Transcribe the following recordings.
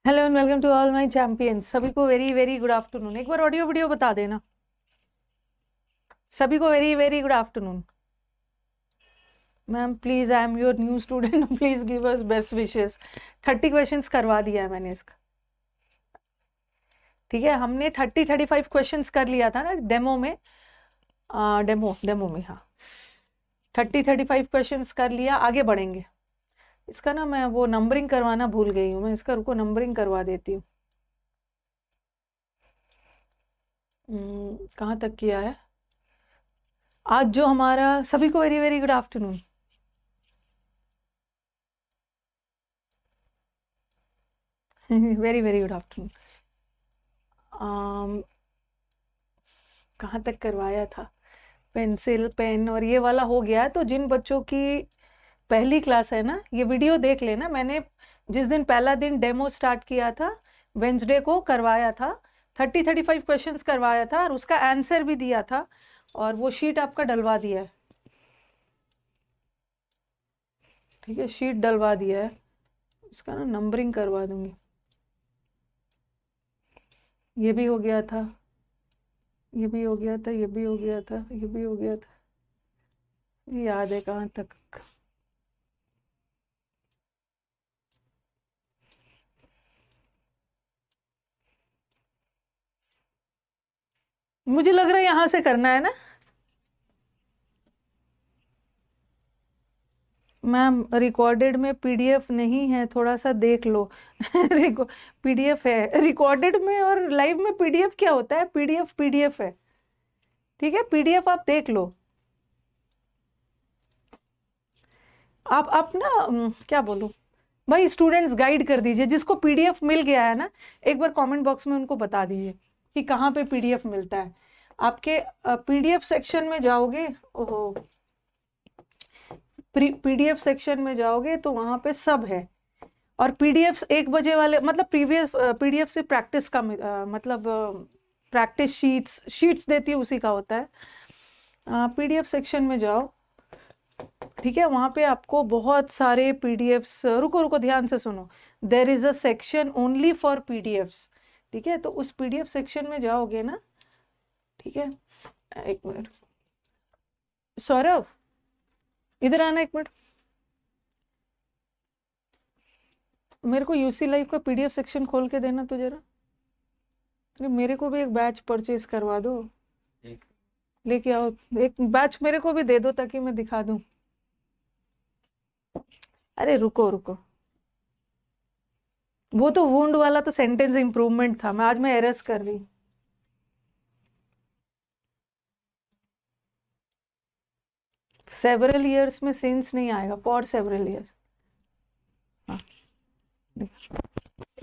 Hello and welcome to all my champions. सभी को very very good afternoon. एक बार audio video बता देना सभी को। Very very good afternoon ma'am. Please, I am your new student, please give us best wishes. 30 questions करवा दिया है मैंने इसका। ठीक है, हमने 35 क्वेश्चंस कर लिया था ना डेमो में। डेमो में हाँ 35 क्वेश्चंस कर लिया। आगे बढ़ेंगे। इसका ना मैं वो नंबरिंग करवाना भूल गई हूँ। मैं इसका रुको नंबरिंग करवा देती हूँ। कहाँ तक किया है आज जो हमारा। सभी को very very good afternoon. Very very good afternoon. कहाँ तक करवाया था। पेंसिल पेन और ये वाला हो गया है। तो जिन बच्चों की पहली क्लास है ना, ये वीडियो देख लेना। मैंने जिस दिन पहला दिन डेमो स्टार्ट किया था, वेंसडे को करवाया था। 35 क्वेश्चंस करवाया था और उसका आंसर भी दिया था और वो शीट आपका डलवा दिया है। ठीक है, शीट डलवा दिया है। इसका ना नंबरिंग करवा दूंगी। ये भी हो गया था, ये भी हो गया था, ये भी हो गया था, ये भी हो गया था। याद है कहाँ तक। मुझे लग रहा है यहां से करना है ना मैम। रिकॉर्डेड में पीडीएफ नहीं है, थोड़ा सा देख लो। पीडीएफ है रिकॉर्डेड में, और लाइव में पीडीएफ क्या होता है। पीडीएफ पीडीएफ है। ठीक है, पीडीएफ आप देख लो। आप ना क्या बोलूं भाई, स्टूडेंट्स गाइड कर दीजिए। जिसको पीडीएफ मिल गया है ना, एक बार कमेंट बॉक्स में उनको बता दीजिए कि कहाँ पे पीडीएफ मिलता है। आपके पीडीएफ सेक्शन में जाओगे। ओहो, पीडीएफ सेक्शन में जाओगे तो वहां पे सब है। और पीडीएफ 1 बजे वाले मतलब प्रीवियस पीडीएफ से प्रैक्टिस का मतलब प्रैक्टिस शीट्स देती है, उसी का होता है। पीडीएफ सेक्शन में जाओ। ठीक है, वहां पे आपको बहुत सारे पीडीएफ्स। रुको रुको, ध्यान से सुनो। There is a section only for PDFs. ठीक है, तो उस पीडीएफ सेक्शन में जाओगे ना। ठीक है, एक मिनट सौरभ, इधर आना एक मिनट। मेरे को यूसी लाइव का पीडीएफ सेक्शन खोल के देना तो जरा। अरे मेरे को भी एक बैच परचेज करवा दो। लेके आओ एक बैच, मेरे को भी दे दो ताकि मैं दिखा दूं। अरे रुको रुको, वो तो वुंड वाला तो सेंटेंस इंप्रूवमेंट था। मैं एरर्स कर रही। सेवरल ईयर्स में सिंस नहीं आएगा, फॉर सेवरल ईयर्स। हाँ,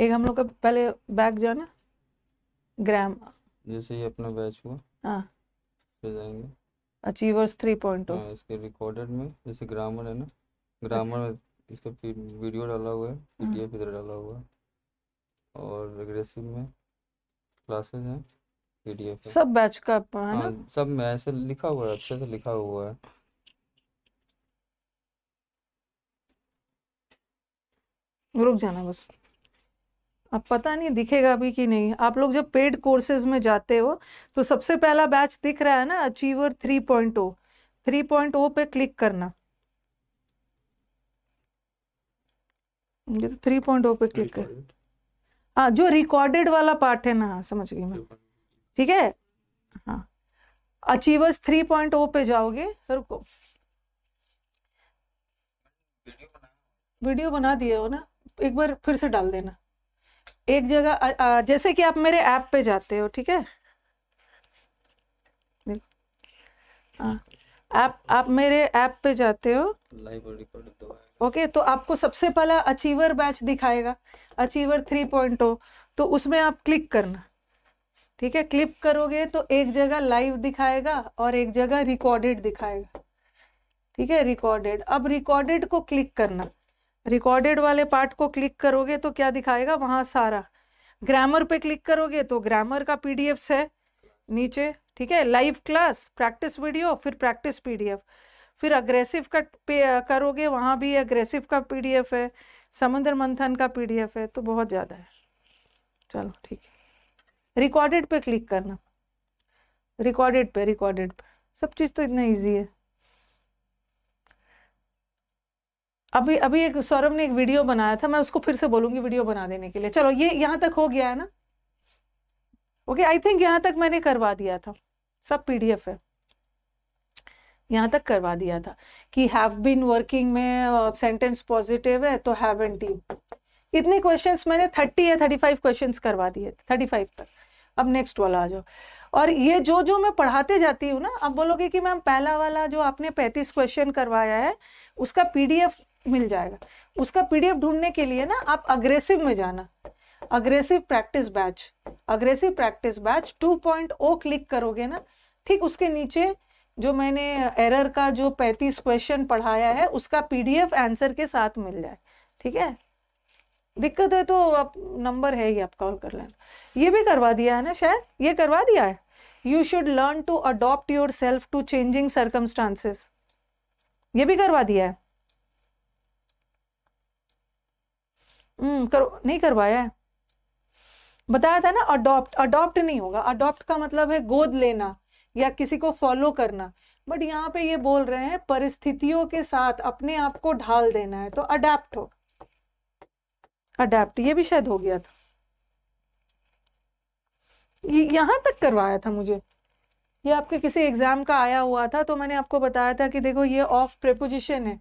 एक हम लोग का पहले बैक जाना ग्राम। जैसे ही अपना बैच हुआ हाँ, फिर जाएंगे अचीवर्स 3.0। हाँ इसके रिकॉर्डेड में जैसे ग्रामर है ना, ग्रामर में इसका वीडियो डाला हुआ है, पीडीएफ इधर डाला हुआ है। और एग्रेसिव में क्लासेस हैं, पीडीएफ है। सब बैच का है हाँ ना। सब में ऐसे लिखा हुआ है, अच्छे से लिखा हुआ है। रुक जाना बस। अब पता नहीं दिखेगा अभी कि नहीं। आप लोग जब पेड कोर्सेज में जाते हो तो सबसे पहला बैच दिख रहा है ना, अचीवर 3.0। 3.0 पे क्लिक करना। ये तो 3.0 पे क्लिक कर। हाँ, जो रिकॉर्डेड वाला पार्ट है ना, हाँ, समझ गई मैं। ठीक है, हाँ, अचीवर्स 3.0 पे जाओगे। रुको, वीडियो बना दिए हो ना, एक बार फिर से डाल देना एक जगह। जैसे कि आप मेरे ऐप पे जाते हो। ठीक है, हाँ, आप मेरे ऐप पे जाते हो। लाइव और रिकॉर्ड दो है। ओके, तो आपको सबसे पहला अचीवर बैच दिखाएगा, अचीवर 3.0। तो उसमें आप क्लिक करना। ठीक है, क्लिक करोगे तो एक जगह लाइव दिखाएगा और एक जगह रिकॉर्डेड दिखाएगा। ठीक है, रिकॉर्डेड। अब रिकॉर्डेड को क्लिक करना। रिकॉर्डेड वाले पार्ट को क्लिक करोगे तो क्या दिखाएगा वहां सारा। ग्रामर पे क्लिक करोगे तो ग्रामर का पीडीएफ है नीचे। ठीक है, लाइव क्लास, प्रैक्टिस वीडियो, फिर प्रैक्टिस पीडीएफ। फिर अग्रेसिव का करोगे, वहां भी अग्रेसिव का पीडीएफ है, समुद्र मंथन का पीडीएफ है। तो बहुत ज्यादा है। चलो ठीक है, रिकॉर्डेड पे क्लिक करना, रिकॉर्डेड पे, सब चीज तो इतना इजी है। अभी अभी एक सौरभ ने एक वीडियो बनाया था, मैं उसको फिर से बोलूंगी वीडियो बना देने के लिए। चलो ये यहाँ तक हो गया है ना? ओके, आई थिंक यहाँ तक मैंने करवा दिया था, सब पीडीएफ है, यहाँ तक करवा दिया था कि हैव बीन वर्किंग में सेंटेंस पॉजिटिव है तो हैवंट यू। इतने क्वेश्चंस मैंने 30 या 35 क्वेश्चंस करवा दिए, 35 तक। अब नेक्स्ट वाला आ जाओ। और ये जो जो मैं पढ़ाते जाती हूँ ना, अब बोलोगे कि मैम पहला वाला जो आपने 35 क्वेश्चन करवाया है उसका पीडीएफ मिल जाएगा। उसका पीडीएफ ढूंढने के लिए ना आप अग्रेसिव में जाना, aggressive practice batch, aggressive practice batch 2.0 click करोगे ना, ठीक उसके नीचे जो मैंने एरर का जो 35 क्वेश्चन पढ़ाया है उसका पीडीएफ आंसर के साथ मिल जाए। ठीक है, दिक्कत है तो आप नंबर है ही, आप कॉल कर लेना। ये भी करवा दिया है ना शायद, ये करवा दिया है। You should learn to adopt your self to changing circumstances, ये भी करवा दिया है। नहीं करवाया है, बताया था ना। अडॉप्ट, अडॉप्ट नहीं होगा, अडॉप्ट का मतलब है गोद लेना या किसी को फॉलो करना, बट यहाँ पे ये बोल रहे हैं परिस्थितियों के साथ अपने आप को ढाल देना है, तो अडेप्ट होगा, अडेप्ट। ये भी शायद हो गया था, यहां तक करवाया था मुझे, ये आपके किसी एग्जाम का आया हुआ था, तो मैंने आपको बताया था कि देखो ये ऑफ प्रेपोजिशन है,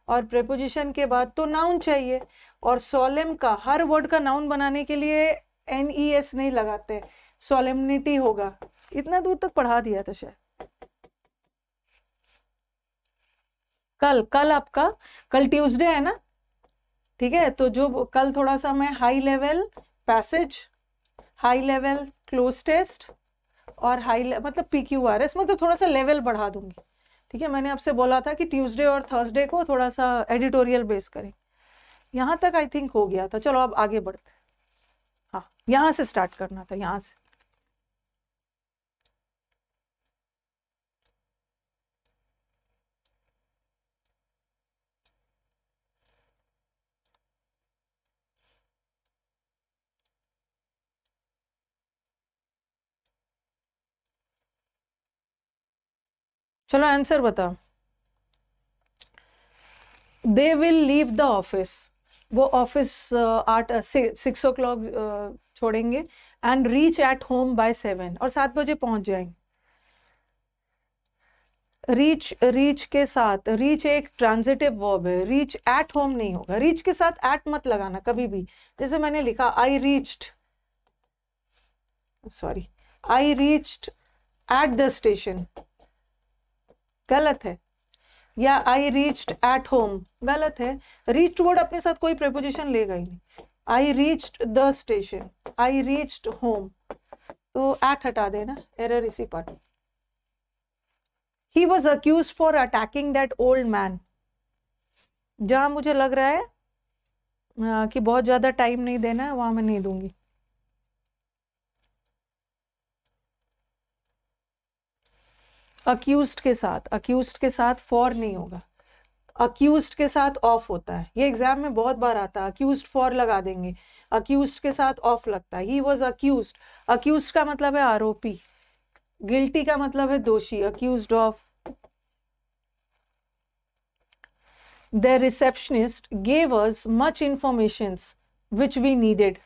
और प्रेपोजिशन के बाद तो नाउन चाहिए, और सोलेम का हर वर्ड का नाउन बनाने के लिए NES नहीं लगाते, सोलेमनिटी होगा। इतना दूर तक पढ़ा दिया था शायद। कल आपका, कल ट्यूसडे है ना, ठीक है, तो जो कल थोड़ा सा मैं high level passage, high level cloze test और मतलब PQRS, मतलब थोड़ा सा लेवल बढ़ा दूंगी। ठीक है, मैंने आपसे बोला था कि ट्यूसडे और थर्सडे को थोड़ा सा एडिटोरियल बेस करें। यहाँ तक आई थिंक हो गया था। चलो अब आगे बढ़ते हैं। हाँ, यहाँ से स्टार्ट करना था, यहाँ से। चलो आंसर बताओ। They will leave the office, वो ऑफिस 6 o'clock छोड़ेंगे, and reach at home by 7, और 7 बजे पहुंच जाएंगे। रीच के साथ, रीच एक ट्रांजिटिव वर्ब है, रीच एट होम नहीं होगा, रीच के साथ एट मत लगाना कभी भी। जैसे मैंने लिखा I reached at the station, गलत है, या आई रीच्ड एट होम, गलत है। रीच्ड वर्ड अपने साथ कोई प्रेपोजिशन लेगा ही नहीं। I reached the station, I reached home, तो एट हटा देना, एरर इसी part. He was accused for attacking that old man, जहां मुझे लग रहा है कि बहुत ज्यादा टाइम नहीं देना है, वहां मैं नहीं दूंगी। अक्यूज्ड के साथ फॉर नहीं होगा, अक्यूज्ड के साथ ऑफ होता है। ये एग्जाम में बहुत बार आता है, अक्यूज्ड फॉर लगा देंगे, अक्यूज्ड के साथ ऑफ लगता है। ही वॉज अक्यूज्ड, अक्यूज्ड का मतलब है आरोपी, गिल्टी का मतलब है दोषी, accused of. The receptionist gave us much information which we needed.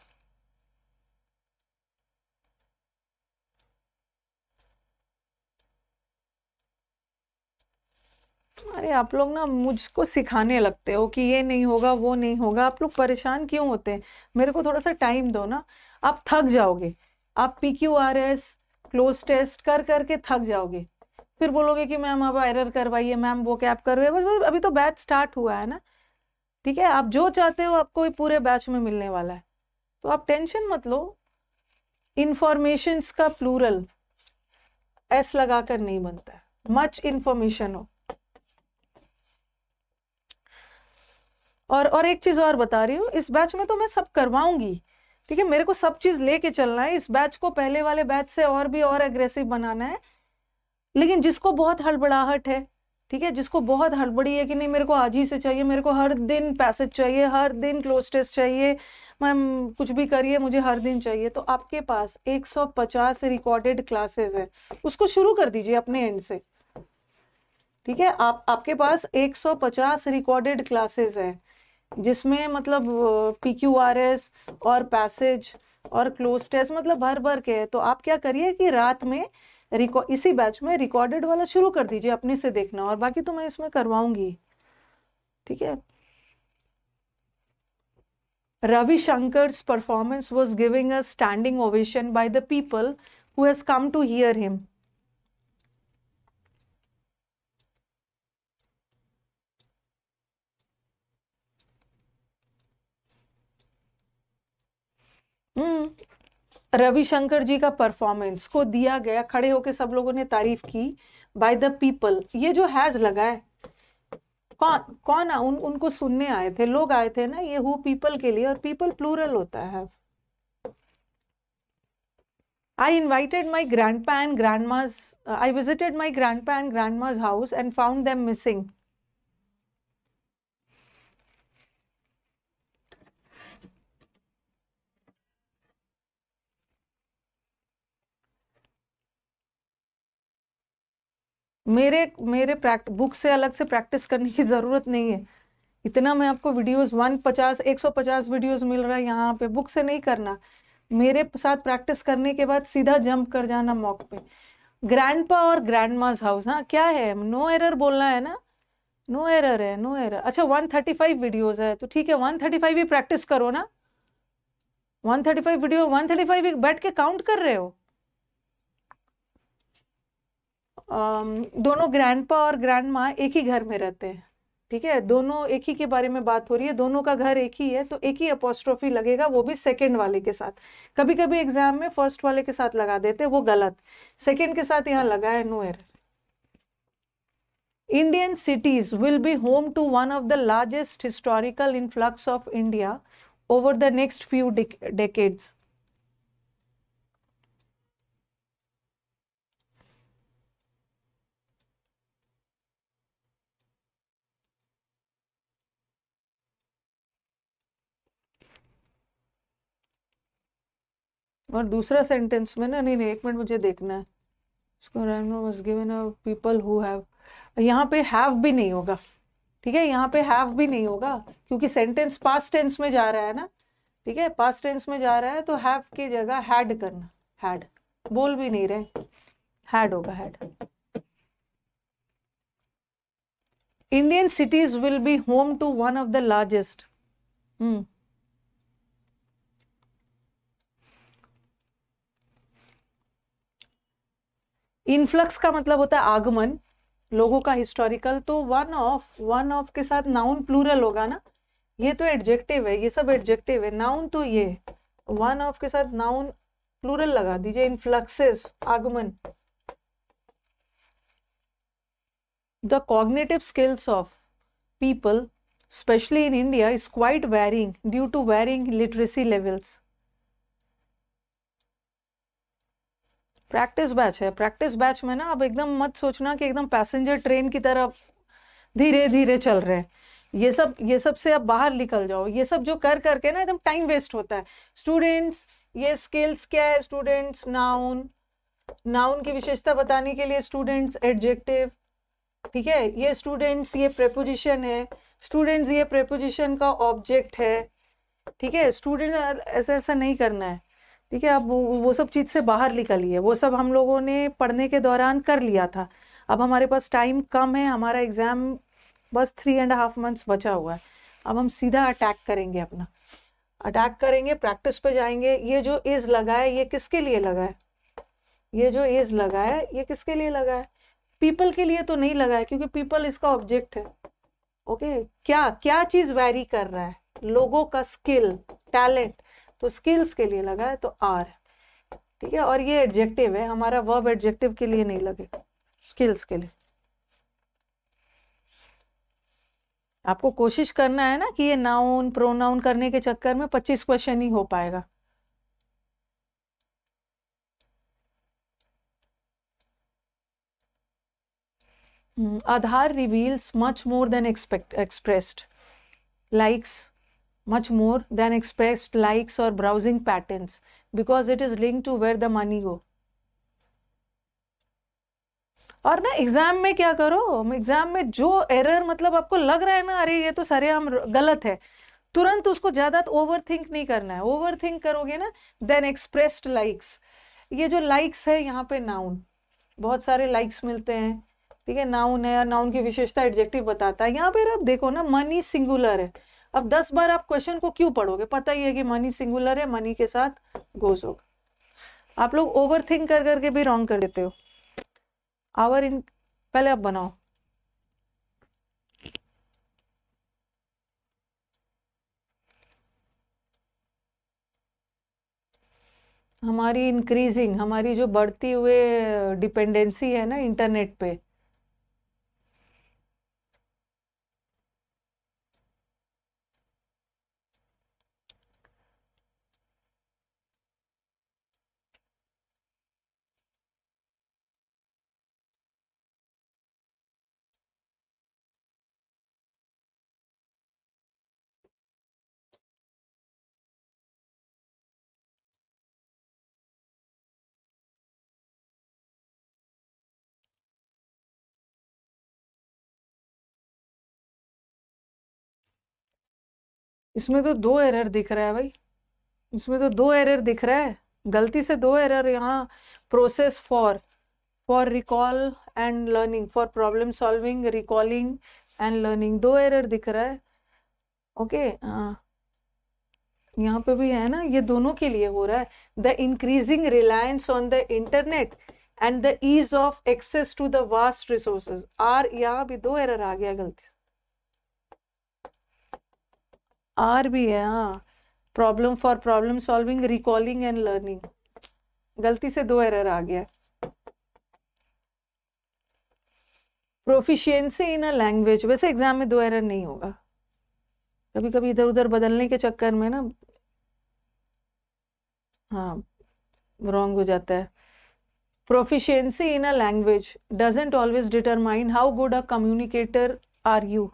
अरे आप लोग ना मुझको सिखाने लगते हो कि ये नहीं होगा, वो नहीं होगा। आप लोग परेशान क्यों होते हैं? मेरे को थोड़ा सा टाइम दो ना, आप थक जाओगे। आप PQRS क्लोज टेस्ट कर करके थक जाओगे, फिर बोलोगे कि मैम अब एरर करवाइए, मैम वो कैप करवाइए। बस अभी तो बैच स्टार्ट हुआ है ना, ठीक है। आप जो चाहते हो आपको पूरे बैच में मिलने वाला है, तो आप टेंशन मत लो। इंफॉर्मेशंस का प्लूरल एस लगाकर नहीं बनता है, मच इंफॉर्मेशन हो। और एक चीज और बता रही हूँ, इस बैच में तो मैं सब करवाऊंगी, ठीक है। मेरे को सब चीज लेके चलना है। इस बैच को पहले वाले बैच से और भी और एग्रेसिव बनाना है। लेकिन जिसको बहुत हड़बड़ाहट है, ठीक है, जिसको बहुत हड़बड़ी है कि नहीं मेरे को आज ही से चाहिए, मेरे को हर दिन पैसेज चाहिए, हर दिन क्लोज टेस्ट चाहिए, मैम कुछ भी करिए मुझे हर दिन चाहिए, तो आपके पास 150 रिकॉर्डेड क्लासेस है, उसको शुरू कर दीजिए अपने एंड से। ठीक है, आपके पास 150 रिकॉर्डेड क्लासेस है, जिसमें मतलब PQRS और पैसेज और क्लोज टेस्ट मतलब भर भर के है। तो आप क्या करिए कि रात में इसी बैच में रिकॉर्डेड वाला शुरू कर दीजिए अपने से देखना, और बाकी तो मैं इसमें करवाऊंगी। ठीक है, Ravi Shankar's performance was giving a standing ovation by the people who has come to hear him. Ravishankar जी का परफॉर्मेंस को दिया गया, खड़े होके सब लोगों ने तारीफ की, बाय द पीपल। ये जो हैज लगा है, कौन कौन उनको सुनने आए थे, लोग आए थे ना, ये हु पीपल के लिए, और पीपल प्लूरल होता है। I invited my grandpa and grandma's, I visited my grandpa and grandma's house and found them missing. मेरे मेरे बुक से अलग से प्रैक्टिस करने की ज़रूरत नहीं है। इतना मैं आपको वीडियोस 150 वीडियोस मिल रहा है यहाँ पे, बुक से नहीं करना। मेरे साथ प्रैक्टिस करने के बाद सीधा जंप कर जाना मॉक पे। ग्रैंडपा और ग्रैंडमाज हाउस, हाँ क्या है, नो एरर बोलना है ना, नो एरर है, नो एरर। अच्छा 135 वीडियोस है तो ठीक है, 135 भी प्रैक्टिस करो ना। 135 वीडियो, 135 बैठ के काउंट कर रहे हो। दोनों ग्रैंडपा और ग्रैंडमा एक ही घर में रहते हैं, ठीक है, दोनों एक ही के बारे में बात हो रही है, दोनों का घर एक ही है, तो एक ही अपोस्ट्रोफी लगेगा, वो भी सेकंड वाले के साथ। कभी कभी एग्जाम में फर्स्ट वाले के साथ लगा देते, वो गलत, सेकंड के साथ यहाँ लगा है, no error. Indian cities will be home to one of the largest historical influx of India over the next few decades. और दूसरा सेंटेंस में ना, नहीं एक मिनट मुझे देखना है इसको, was given a people who have, यहाँ पे have भी नहीं होगा, ठीक है, यहाँ पे have भी नहीं होगा क्योंकि सेंटेंस पास्ट टेंस में जा रहा है ना, ठीक है, पास्ट टेंस में जा रहा है तो have की जगह had करना, had बोल भी नहीं रहे, had होगा, had। Indian cities will be home to one of the largest, influx का मतलब होता है आगमन लोगों का, हिस्टोरिकल तो वन ऑफ के साथ नाउन प्लूरल होगा ना, ये तो एडजेक्टिव है, ये सब एडजेक्टिव है, नाउन तो ये वन ऑफ के साथ नाउन प्लूरल लगा दीजिए, इनफ्लक्सेस आगमन। The cognitive skills of people specially in India is quite varying due to varying literacy levels. Practice batch है, प्रैक्टिस बैच में ना अब एकदम मत सोचना कि एकदम पैसेंजर ट्रेन की तरफ धीरे धीरे चल रहे हैं, ये सब से अब बाहर निकल जाओ। ये सब जो कर करके ना एकदम टाइम वेस्ट होता है। स्टूडेंट्स ये स्किल्स क्या है, स्टूडेंट्स नाउन, नाउन की विशेषता बताने के लिए स्टूडेंट्स एडजेक्टिव, ठीक है, ये स्टूडेंट्स ये प्रेपोजिशन है, स्टूडेंट्स ये प्रेपोजिशन का ऑब्जेक्ट है, ठीक है, स्टूडेंट ऐसा ऐसा नहीं करना है, ठीक है। अब वो सब चीज़ से बाहर निकलिए, वो सब हम लोगों ने पढ़ने के दौरान कर लिया था, अब हमारे पास टाइम कम है, हमारा एग्ज़ाम बस 3.5 मंथ्स बचा हुआ है, अब हम सीधा अटैक करेंगे, अपना अटैक करेंगे, प्रैक्टिस पे जाएंगे। ये जो इज लगा है ये किसके लिए लगा है, ये जो इज लगा है ये किसके लिए लगा है, पीपल के लिए तो नहीं लगा है क्योंकि पीपल इसका ऑब्जेक्ट है, ओके। क्या क्या चीज़ वैरी कर रहा है, लोगों का स्किल टैलेंट, तो स्किल्स के लिए लगा है तो आर, ठीक है, और ये एडजेक्टिव है, हमारा वर्ब एडजेक्टिव के लिए नहीं लगे, स्किल्स के लिए। आपको कोशिश करना है ना कि ये नाउन प्रोनाउन करने के चक्कर में 25 क्वेश्चन ही हो पाएगा। Aadhaar reveals much more than expressed likes, much more than expressed likes or browsing patterns because it is linked to where the money go. और ना एग्जाम में क्या करो, एग्जाम में जो एरर मतलब आपको लग रहा है ना अरे ये तो सरेआम गलत है, तुरंत उसको ज्यादा ओवर थिंक नहीं करना है. ओवर थिंक करोगे ना देन एक्सप्रेस्ड लाइक्स, ये जो लाइक्स है यहाँ पे नाउन, बहुत सारे लाइक्स मिलते हैं, ठीक है, नाउन है, नाउन की विशेषता एडजेक्टिव बताता है. यहाँ पे आप देखो ना मनी सिंगुलर है. अब 10 बार आप क्वेश्चन को क्यों पढ़ोगे, पता ही है कि मनी सिंगुलर है, मनी के साथ गोज होगा. आप लोग ओवर थिंक कर करके भी रॉन्ग कर देते हो. आवर इन पहले आप बनाओ. हमारी इंक्रीजिंग, हमारी जो बढ़ती हुए डिपेंडेंसी है ना इंटरनेट पे, इसमें तो 2 एरर दिख रहा है भाई, इसमें तो 2 एरर दिख रहा है, गलती से 2 एरर यहाँ. Process for recall and learning, for problem solving, recalling and learning, 2 error दिख रहा है. ओके यहाँ पे भी है ना, ये दोनों के लिए हो रहा है. The increasing reliance on the internet and the ease of access to the vast resources are, यहाँ भी 2 एरर आ गया गलती से. आर भी है हाँ, problem for problem solving, recalling and learning, गलती से 2 एरर आ गया. प्रोफिशिएंसी इन अ लैंग्वेज, वैसे एग्जाम में 2 एरर नहीं होगा, कभी कभी इधर उधर बदलने के चक्कर में ना हाँ रॉन्ग हो जाता है. Proficiency in a language doesn't always determine how good a communicator are you.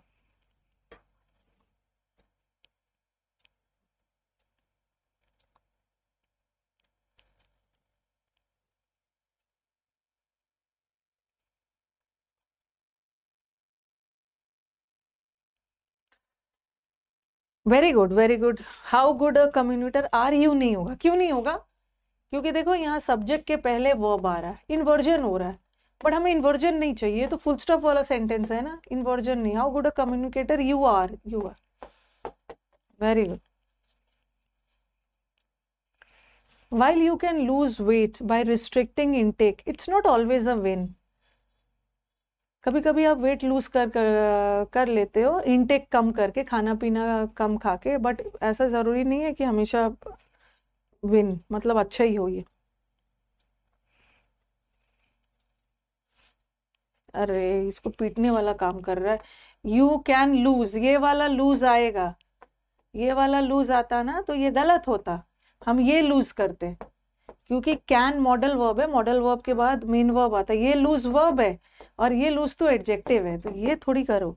Very good very good. How good a communicator are you नहीं होगा, क्यों नहीं होगा, क्योंकि देखो यहाँ सब्जेक्ट के पहले वर्ब आ रहा है, इन्वर्जन हो रहा है, बट हमें इन्वर्जन नहीं चाहिए, तो फुल स्टॉप वाला सेंटेंस है ना, इन्वर्जन नहीं. How good a communicator you are, you are. Very good. while you can lose weight by restricting intake, it's not always a win. कभी कभी आप वेट लूज कर लेते हो इनटेक कम करके, खाना पीना कम खा के, बट ऐसा जरूरी नहीं है कि हमेशा विन मतलब अच्छा ही हो ये. अरे इसको पीटने वाला काम कर रहा है. यू कैन लूज, ये वाला लूज आएगा, ये वाला लूज आता ना तो ये गलत होता, हम ये लूज करते क्योंकि कैन मॉडल वर्ब है, मॉडल वर्ब के बाद मेन वर्ब आता है, ये लूज वर्ब है और ये लूज तो एडजेक्टिव है, तो ये थोड़ी करो.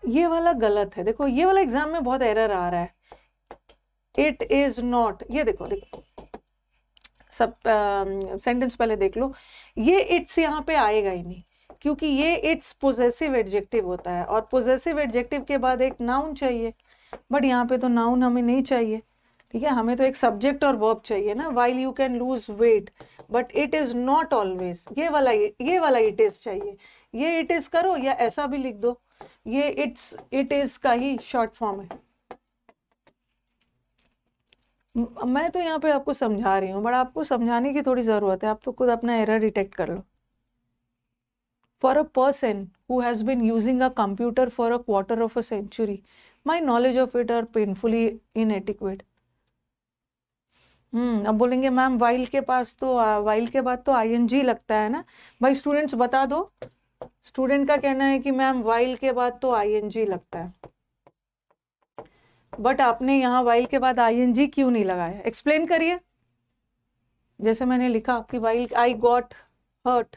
ये वाला गलत है. देखो ये वाला एग्जाम में बहुत एरर आ रहा है. इट इज नॉट, ये देखो देखो सब सेंटेंस पहले देख लो, ये इट्स यहाँ पे आएगा ही नहीं क्योंकि ये इट्स पोजेसिव एडजेक्टिव होता है और पोजेसिव एडजेक्टिव के बाद एक नाउन चाहिए, बट यहाँ पे तो नाउन हमें नहीं चाहिए, ठीक है, हमें तो एक सब्जेक्ट और वर्ब चाहिए ना. While you can lose weight but it is not always, ये वाला इट इज चाहिए. ये इट इज करो या ऐसा भी लिख दो, ये इट इज का ही शॉर्ट फॉर्म है. मैं तो यहाँ पे आपको समझा रही हूँ, बट आपको समझाने की थोड़ी जरूरत है, आप तो खुद अपना एरर डिटेक्ट कर लो. For a person who has been using a computer for a quarter of a century, my knowledge of it are painfully inadequate. अब बोलेंगे मैम वाइल के पास तो वाइल के बाद तो आईएनजी लगता है ना. भाई स्टूडेंट्स बता दो, स्टूडेंट का कहना है कि मैम वाइल के बाद तो आईएनजी लगता है. बट आपने यहाँ वाइल के बाद आईएनजी क्यों नहीं लगाया, एक्सप्लेन करिए। जैसे मैंने लिखा कि वाइल आई गॉट हर्ट,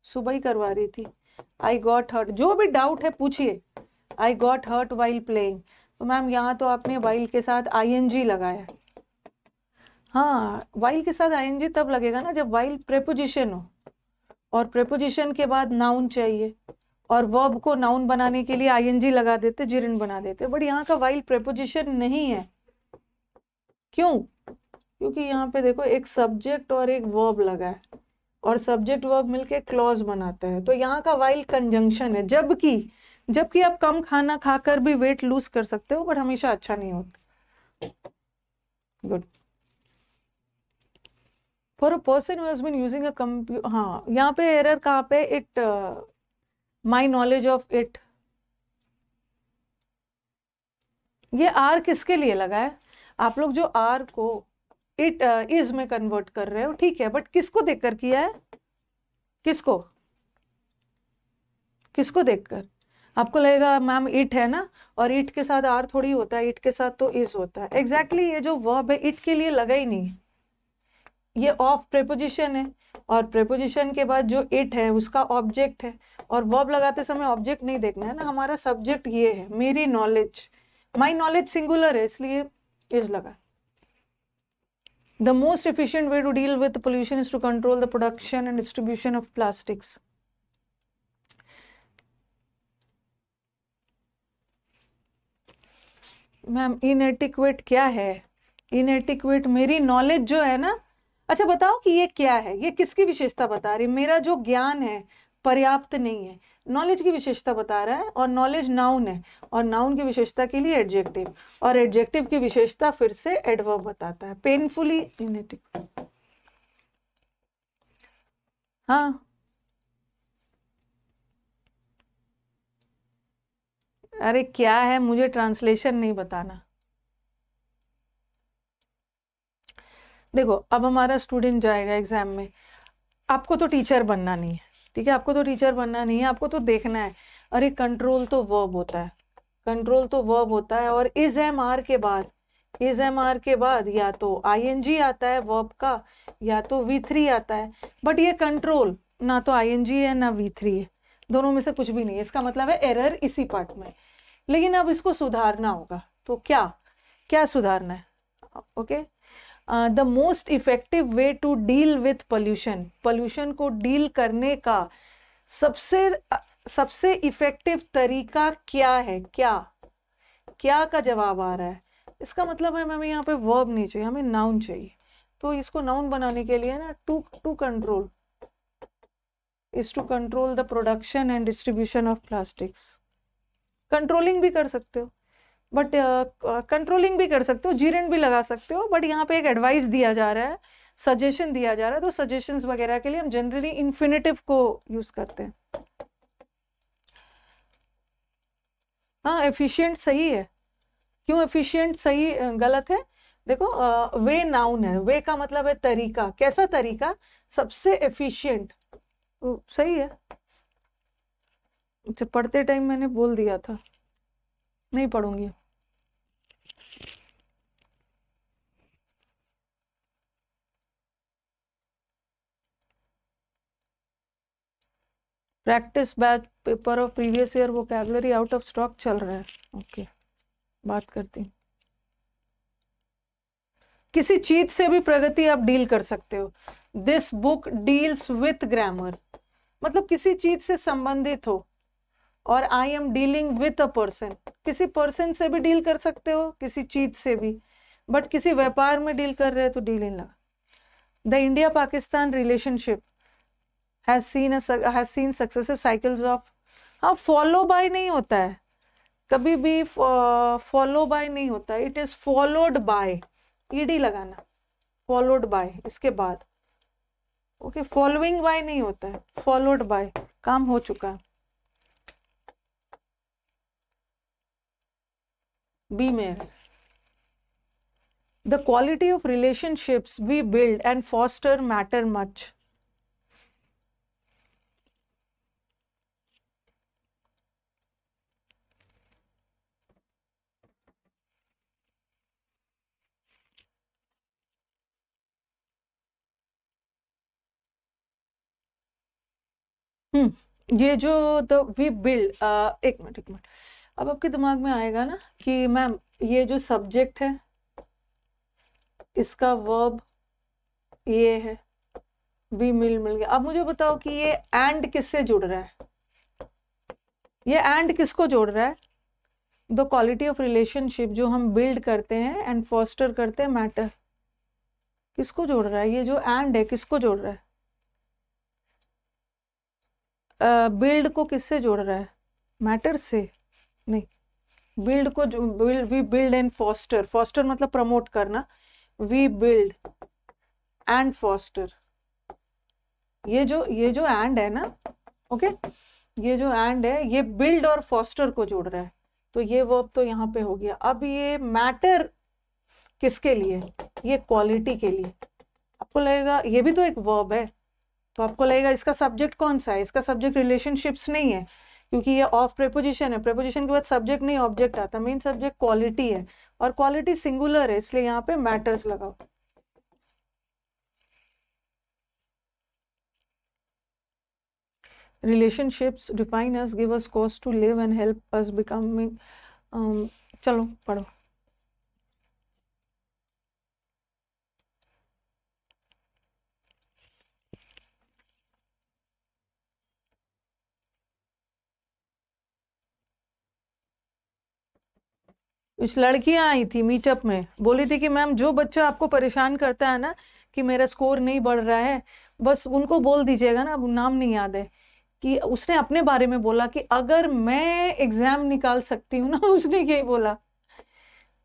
सुबह ही करवा रही थी, आई गॉट हर्ट, जो भी डाउट है पूछिए, I got hurt while playing. तो मैम यहाँ तो आपने वाइल के साथ आईएनजी लगाया। हाँ, वाइल के साथ आईएनजी तब लगेगा ना जब वाइल प्रेपोजिशन हो, और प्रेपोजिशन के बाद नाउन चाहिए, और वर्ब को नाउन बनाने के लिए आईएनजी लगा देते, जिरन बना देते। बट यहाँ का वाइल प्रेपोजिशन नहीं है। क्यों? क्योंकि यहाँ पे देखो एक सब्जेक्ट और एक वर्ब लगा है, और सब्जेक्ट वर्ब मिलके क्लॉज बनाता है। तो यहाँ का वाइल कंजंक्शन है। जबकि आप कम खाना खाकर भी वेट लूज कर सकते हो, बट हमेशा अच्छा नहीं होता। Good. For a person who has been using a computer, हाँ यहाँ पे एरर कहाँ पे, it my knowledge of it, ये आर किसके लिए लगा है? आप लोग जो आर को इट इज में कन्वर्ट कर रहे हो, ठीक है, बट किसको देखकर किया है? किसको देखकर? आपको लगेगा मैम इट है ना, और इट के साथ आर थोड़ी होता है, इट के साथ तो इज होता है। एग्जैक्टली ये जो वर्ब है इट के लिए लगा ही नहीं, ये ऑफ प्रेपोजिशन है, और प्रेपोजिशन के बाद जो इट है उसका ऑब्जेक्ट है, और वर्ब लगाते समय ऑब्जेक्ट नहीं देखना है ना, हमारा सब्जेक्ट ये है, मेरी नॉलेज, माई नॉलेज सिंगुलर है, इसलिए इज लगा। The most efficient way to deal with pollution is to control the production and distribution of plastics. Ma'am inadequate क्या है? इनएटिक्वेट मेरी नॉलेज जो है ना, अच्छा बताओ कि ये क्या है, ये किसकी विशेषता बता रही है? मेरा जो ज्ञान है पर्याप्त नहीं है, नॉलेज की विशेषता बता रहा है, और नॉलेज नाउन है, और नाउन की विशेषता के लिए एडजेक्टिव, और एडजेक्टिव की विशेषता फिर से एडवर्ब बताता है। पेनफुली इनएटिक्वेट, हाँ अरे क्या है, मुझे ट्रांसलेशन नहीं बताना। देखो अब हमारा स्टूडेंट जाएगा एग्जाम में, आपको तो टीचर बनना नहीं है, ठीक है, आपको तो टीचर बनना नहीं है, आपको तो देखना है, अरे कंट्रोल तो वर्ब होता है, कंट्रोल तो वर्ब होता है, और इज एम आर के बाद, इज एम आर के बाद या तो आईएनजी आता है वर्ब का, या तो V3 आता है। बट ये कंट्रोल ना तो आईएनजी है ना V3 है, दोनों में से कुछ भी नहीं है। इसका मतलब है एरर इसी पार्ट में। लेकिन अब इसको सुधारना होगा, तो क्या क्या सुधारना है? Okay, the most effective way to deal with pollution, pollution को डील करने का सबसे इफेक्टिव तरीका क्या है? क्या का जवाब आ रहा है? इसका मतलब है हमें यहाँ पे वर्ब नहीं चाहिए, हमें नाउन चाहिए। तो इसको नाउन बनाने के लिए ना to control is to control the production and distribution of plastics. Controlling भी कर सकते हो, बट कंट्रोलिंग भी कर सकते हो, जीरेंट भी लगा सकते हो, बट यहाँ पे एक एडवाइस दिया जा रहा है, सजेशन दिया जा रहा है, तो सजेशंस वगैरह के लिए हम जनरली इन्फिनेटिव को यूज करते हैं। हाँ एफिशिएंट सही है। क्यों एफिशिएंट सही गलत है? देखो वे नाउन है, वे का मतलब है तरीका, कैसा तरीका? सबसे एफिशिएंट, सही है। अच्छा पढ़ते टाइम मैंने बोल दिया था, नहीं पढ़ूंगी। Practice batch paper of previous year vocabulary out of stock चल रहा है। ओके बात करती हूँ। किसी चीज से भी प्रगति आप डील कर सकते हो। This book deals with grammar, मतलब किसी चीज से संबंधित हो, और I am dealing with a person, किसी पर्सन से भी डील कर सकते हो, किसी चीज से भी, बट किसी व्यापार में डील कर रहे हो तो डील इन लगा। The India Pakistan relationship has seen successive cycles of, हाँ फॉलो बाय नहीं होता है, कभी भी फॉलो बाय नहीं होता है, it is followed by, ED लगाना, फॉलोड बाय इसके बाद। ओके फॉलोइंग बाय नहीं होता है, फॉलोड बाय, काम हो चुका है। बी में the quality of relationships we build and foster matter much. ये जो द वी बिल्ड, एक मिनट, अब आपके दिमाग में आएगा ना कि मैम ये जो सब्जेक्ट है इसका वर्ब ये है, वी मिल गया। अब मुझे बताओ कि ये एंड किससे जुड़ रहा है, ये एंड किसको जोड़ रहा है? द क्वालिटी ऑफ रिलेशनशिप जो हम बिल्ड करते हैं एंड फॉस्टर करते हैं, मैटर किसको जोड़ रहा है? ये जो एंड है किसको जोड़ रहा है? बिल्ड को किससे जोड़ रहा है? मैटर से नहीं, बिल्ड को we build and foster, foster मतलब प्रमोट करना, वी बिल्ड एंड फॉस्टर। ये जो एंड है ना, ओके, ये जो एंड है ये बिल्ड और फॉस्टर को जोड़ रहा है, तो ये वर्ब तो यहाँ पे हो गया। अब ये मैटर किसके लिए? ये क्वालिटी के लिए। आपको लगेगा ये भी तो एक वर्ब है, तो आपको लगेगा इसका सब्जेक्ट कौन सा है? इसका सब्जेक्ट रिलेशनशिप्स नहीं है, क्योंकि ये ऑफ प्रेपोजिशन है, प्रेपोजिशन के बाद सब्जेक्ट नहीं ऑब्जेक्ट आता, मेन सब्जेक्ट क्वालिटी है, और क्वालिटी सिंगुलर है, इसलिए यहाँ पे मैटर्स लगाओ। relationships define us, give us cause to live and help us becoming चलो पढ़ो। कुछ लड़कियां आई थी मीटअप में, बोली थी कि मैम जो बच्चा आपको परेशान करता है ना कि मेरा स्कोर नहीं बढ़ रहा है, बस उनको बोल दीजिएगा ना, अब नाम नहीं याद है, कि उसने अपने बारे में बोला कि अगर मैं एग्जाम निकाल सकती हूँ ना, उसने यही बोला,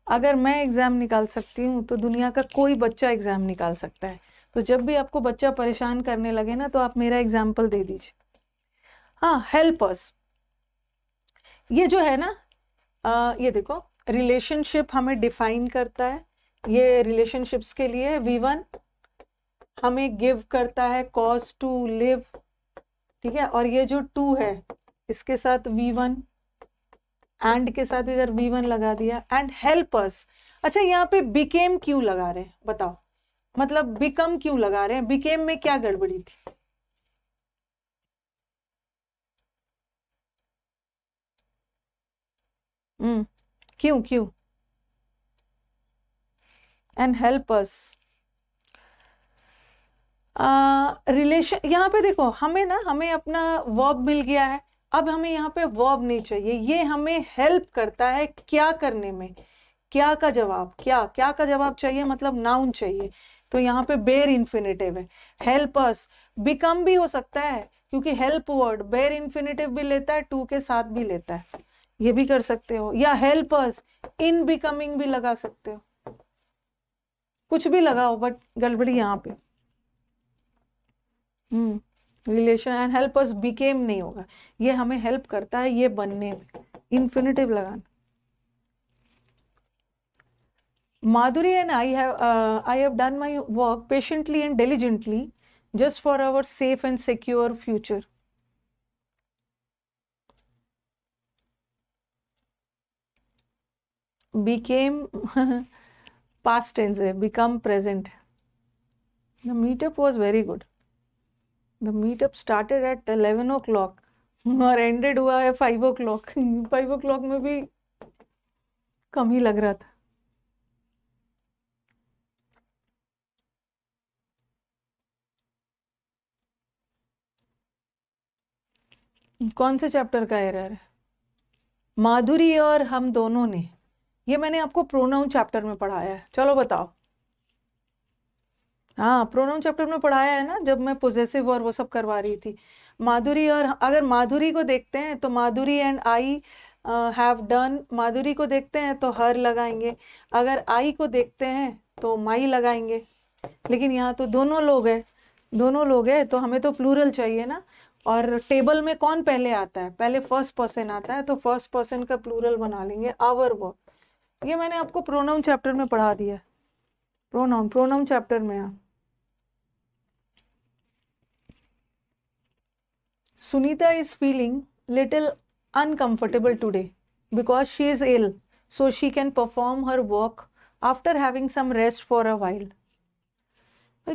अगर मैं एग्जाम निकाल सकती हूँ तो दुनिया का कोई बच्चा एग्जाम निकाल सकता है। तो जब भी आपको बच्चा परेशान करने लगे ना, तो आप मेरा एग्जाम्पल दे दीजिए। हाँ, हेल्प अस, ये जो है ना, ये देखो रिलेशनशिप हमें डिफाइन करता है, ये रिलेशनशिप्स के लिए V1 हमें गिव करता है कॉज टू लिव, ठीक है, और ये जो 2 है इसके साथ V1 एंड के साथ इधर V1 लगा दिया, एंड हेल्प अस। अच्छा, यहाँ पे बिकेम क्यों लगा रहे हैं बताओ, मतलब बिकम क्यों लगा रहे हैं? बिकेम में क्या गड़बड़ी थी? क्यों क्यों? एंड हेल्प अस, रिलेशन, यहाँ पे देखो हमें अपना वर्ब मिल गया है, अब हमें यहाँ पे वर्ब नहीं चाहिए, ये हमें हेल्प करता है क्या करने में? क्या का जवाब, क्या का जवाब चाहिए, मतलब नाउन चाहिए, तो यहाँ पे बेयर इन्फिनेटिव है। हेल्प अस बिकम भी हो सकता है, क्योंकि हेल्प वर्ड बेयर इन्फिनेटिव भी लेता है, टू के साथ भी लेता है, ये भी कर सकते हो, या हेल्प अस इन बिकमिंग भी लगा सकते हो, कुछ भी लगाओ, बट गड़बड़ी यहाँ पे relation. And help us became नहीं होगा, ये हमें हेल्प करता है ये बनने में, इन्फिनेटिव लगाना। Madhuri and I have done my work patiently and diligently just for our safe and secure future. Became past tense है, become present. The meetup was very good. The meetup started at 11 o'clock और ended हुआ है 5 o'clock. 5 o'clock में भी कम ही लग रहा था। कौन से चैप्टर का एरर है? माधुरी और हम दोनों ने, ये मैंने आपको प्रोनाउन चैप्टर में पढ़ाया है, चलो बताओ। हाँ, प्रोनाउन चैप्टर में पढ़ाया है ना, जब मैं पोजेसिव और वो सब करवा रही थी। माधुरी और, अगर माधुरी को देखते हैं तो माधुरी एंड आई हैव डन, माधुरी को देखते हैं तो हर लगाएंगे, अगर आई को देखते हैं तो माई लगाएंगे, लेकिन यहाँ तो दोनों लोग हैं, तो हमें तो प्लूरल चाहिए ना, और टेबल में कौन पहले आता है? पहले फर्स्ट पर्सन आता है, तो फर्स्ट पर्सन का प्लूरल बना लेंगे आवर वर्क। ये मैंने आपको प्रोनाउन चैप्टर में पढ़ा दिया, प्रोनाउन चैप्टर में। हाँ, Sunita is feeling little uncomfortable today because she is ill, so she can perform her work after having some rest for a while.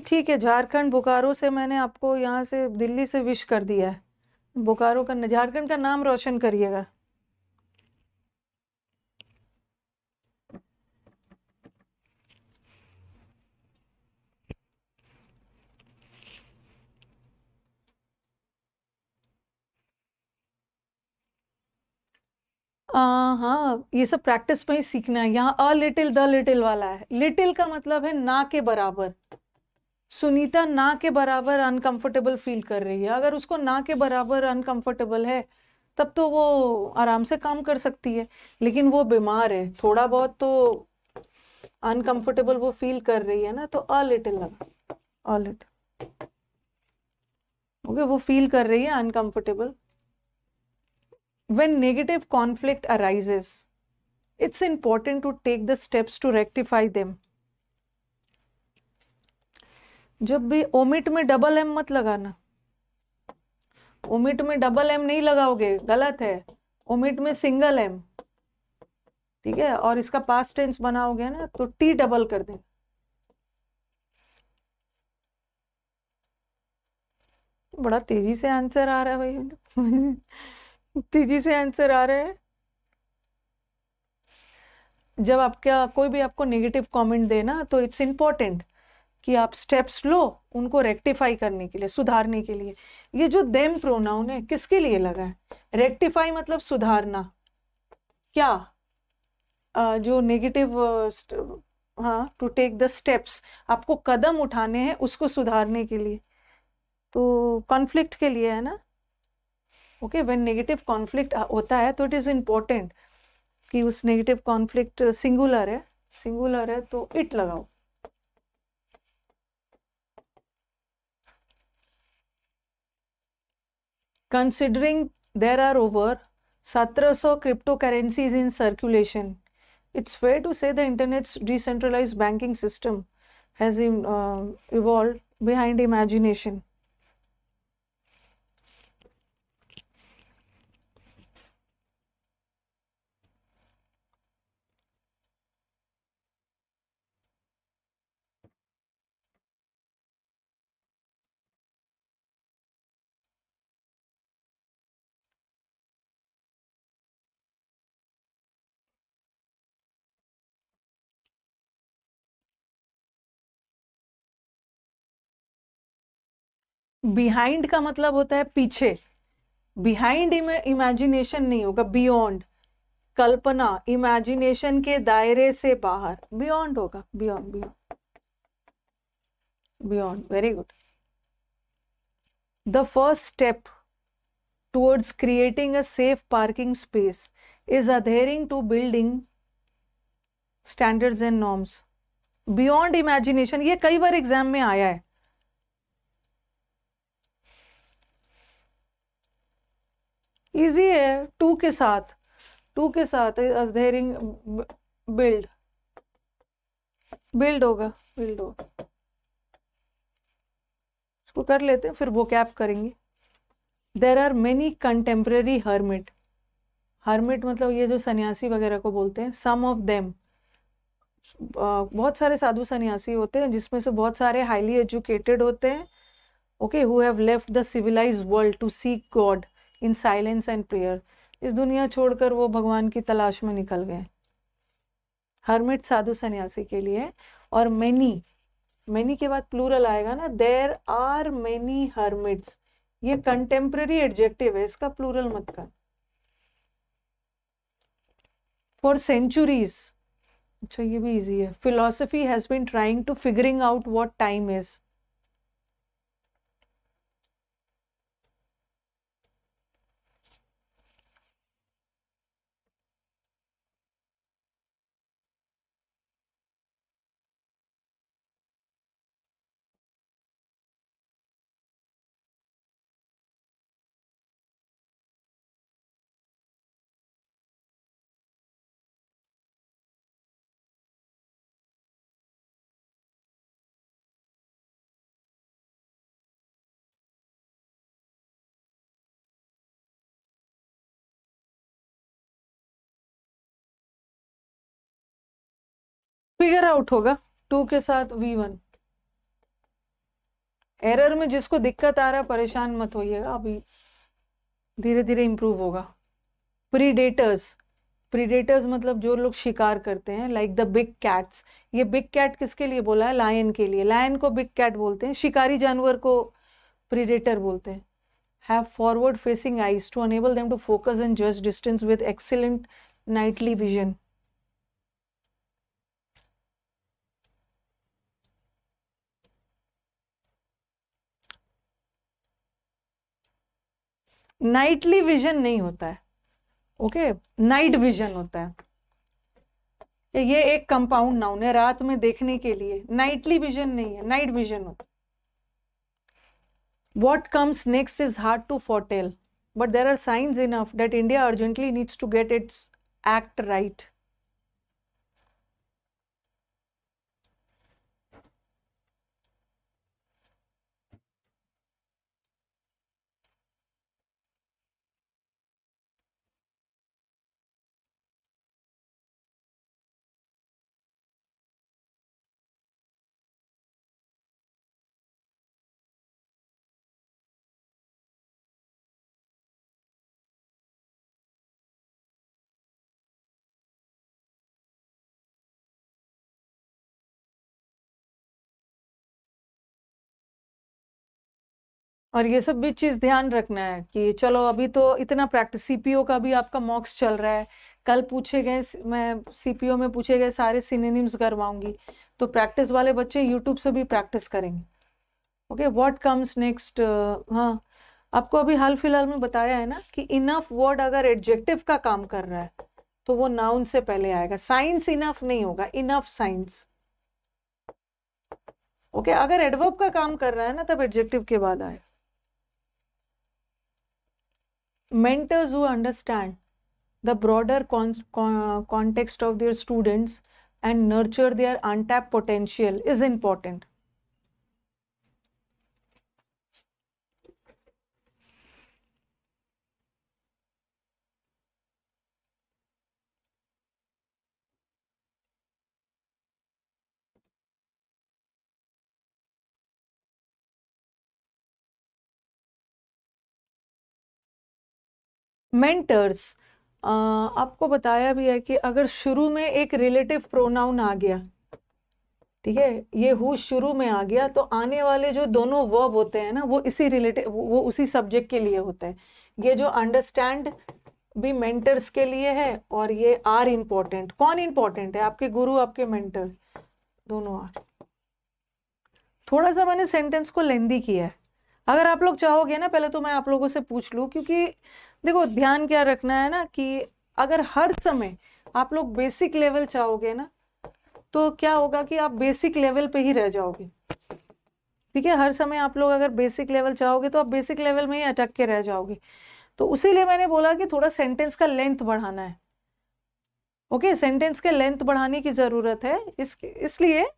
ठीक है, झारखंड बोकारो से मैंने आपको यहाँ से दिल्ली से विश कर दिया है, बोकारो का, झारखंड का नाम रोशन करिएगा। हाँ, ये सब प्रैक्टिस में ही सीखना है। यहाँ अ लिटिल द लिटिल वाला है। लिटिल का मतलब है ना के बराबर। सुनीता ना के बराबर अनकंफर्टेबल फील कर रही है। अगर उसको ना के बराबर अनकंफर्टेबल है तब तो वो आराम से काम कर सकती है, लेकिन वो बीमार है, थोड़ा बहुत तो अनकंफर्टेबल वो फील कर रही है ना, तो अ लिटिल लगा, अ लिटिल। ओके, वो फील कर रही है uncomfortable. When negative conflict arises, it's important to take the steps to rectify them. जब भी ओमिट में डबल एम मत लगाना। ओमिट में डबल एम नहीं लगाओगे, गलत है। ओमिट में सिंगल एम, ठीक है। और इसका पास्ट टेंस बनाओगे ना तो टी डबल कर दें। बड़ा तेजी से आंसर आ रहा है भाई। तेजी से आंसर आ रहा है। जब आपका कोई भी आपको नेगेटिव कमेंट देना तो इट्स इंपॉर्टेंट कि आप स्टेप्स लो उनको रेक्टिफाई करने के लिए, सुधारने के लिए। ये जो देम प्रोनाउन है किसके लिए लगा है? रेक्टिफाई मतलब सुधारना। क्या जो नेगेटिव, हाँ, टू टेक द स्टेप्स, आपको कदम उठाने हैं उसको सुधारने के लिए, तो कॉन्फ्लिक्ट के लिए है ना। ओके, व्हेन नेगेटिव कॉन्फ्लिक्ट होता है तो इट इज इम्पोर्टेंट कि उस नेगेटिव कॉन्फ्लिक्ट सिंगुलर है तो इट लगाओ। Considering there are over 1700 cryptocurrencies in circulation, it's fair to say the internet's decentralized banking system has evolved behind imagination. Behind का मतलब होता है पीछे। बिहाइंड इमेजिनेशन नहीं होगा, बियॉन्ड, कल्पना, इमेजिनेशन के दायरे से बाहर, बियॉन्ड होगा, beyond, beyond, beyond. Very good. The first step towards creating a safe parking space is adhering to building standards and norms. Beyond imagination, ये कई बार एग्जाम में आया है। इजी है, टू के साथ adhering, बिल्ड होगा, इसको कर लेते हैं, फिर वो कैप करेंगे। There are many contemporary hermit मतलब ये जो सन्यासी वगैरह को बोलते हैं। Some of them, बहुत सारे साधु सन्यासी होते हैं जिसमें से बहुत सारे हाईली एजुकेटेड होते हैं, okay, who have left the civilized world to seek God in silence and prayer. इस दुनिया छोड़कर वो भगवान की तलाश में निकल गए। हर्मिट साधु सन्यासी के लिए। और many के बाद प्लूरल आएगा ना, there are many hermits, ये कंटेम्पररी एडजेक्टिव है, इसका प्लूरल मत कर। फॉर सेंचुरीज, अच्छा ये भी इजी है। Philosophy has been trying to figuring out what time is. Figure out होगा टू के साथ V1। एरर में जिसको दिक्कत आ रहा है परेशान मत होइएगा, अभी धीरे धीरे इम्प्रूव होगा। प्रीडेटर्स, प्रीडेटर्स मतलब जो लोग शिकार करते हैं, लाइक द बिग कैट्स। ये बिग कैट किसके लिए बोला है? लायन के लिए। लायन को बिग कैट बोलते हैं, शिकारी जानवर को प्रीडेटर बोलते हैं। Have forward facing eyes to enable them to focus and जज distance with excellent nightly vision. Nightly vision नहीं होता है, ओके, नाइट विजन होता है। ये एक कंपाउंड नाउन है, रात में देखने के लिए। नाइटली विजन नहीं है, नाइट विजन होता है। What comes next is hard to foretell, but there are signs enough that India urgently needs to get its act right. और ये सब भी चीज ध्यान रखना है कि चलो अभी तो इतना प्रैक्टिस, सीपीओ का भी आपका मॉक्स चल रहा है, कल पूछे गए, मैं सीपीओ में पूछे गए सारे सिनोनिम्स करवाऊंगी, तो प्रैक्टिस वाले बच्चे यूट्यूब से भी प्रैक्टिस करेंगे। Okay, what comes next. हाँ, आपको अभी हाल फिलहाल में बताया है ना कि इनफ वर्ड अगर एडजेक्टिव का काम कर रहा है तो वो नाउन से पहले आएगा। साइंस इनफ नहीं होगा, इनफ साइंस। ओके, अगर एडवर्ब का काम कर रहा है ना तब एडजेक्टिव के बाद आए। Mentors who understand the broader context of their students and nurture their untapped potential is important. Mentors, आपको बताया भी है कि अगर शुरू में एक रिलेटिव प्रोनाउन आ गया, ठीक है, ये हु शुरू में आ गया, तो आने वाले जो दोनों वर्ब होते हैं ना वो इसी रिलेटिव, वो उसी सब्जेक्ट के लिए होते हैं। ये जो अंडरस्टैंड भी मेंटर्स के लिए है, और ये आर इंपॉर्टेंट। कौन इंपॉर्टेंट है? आपके गुरु, आपके मेंटर, दोनों आर। थोड़ा सा मैंने सेंटेंस को लेंदी किया है। अगर आप लोग चाहोगे ना, पहले तो मैं आप लोगों से पूछ लूं, क्योंकि देखो ध्यान क्या रखना है ना कि अगर हर समय आप लोग बेसिक लेवल चाहोगे ना तो क्या होगा कि आप बेसिक लेवल पे ही रह जाओगे। ठीक है, हर समय आप लोग अगर बेसिक लेवल चाहोगे तो आप बेसिक लेवल में ही अटक के रह जाओगे। तो उसीलिए मैंने बोला कि थोड़ा सेंटेंस का लेंथ बढ़ाना है। ओके, सेंटेंस के लेंथ बढ़ाने की जरूरत है। इसलिए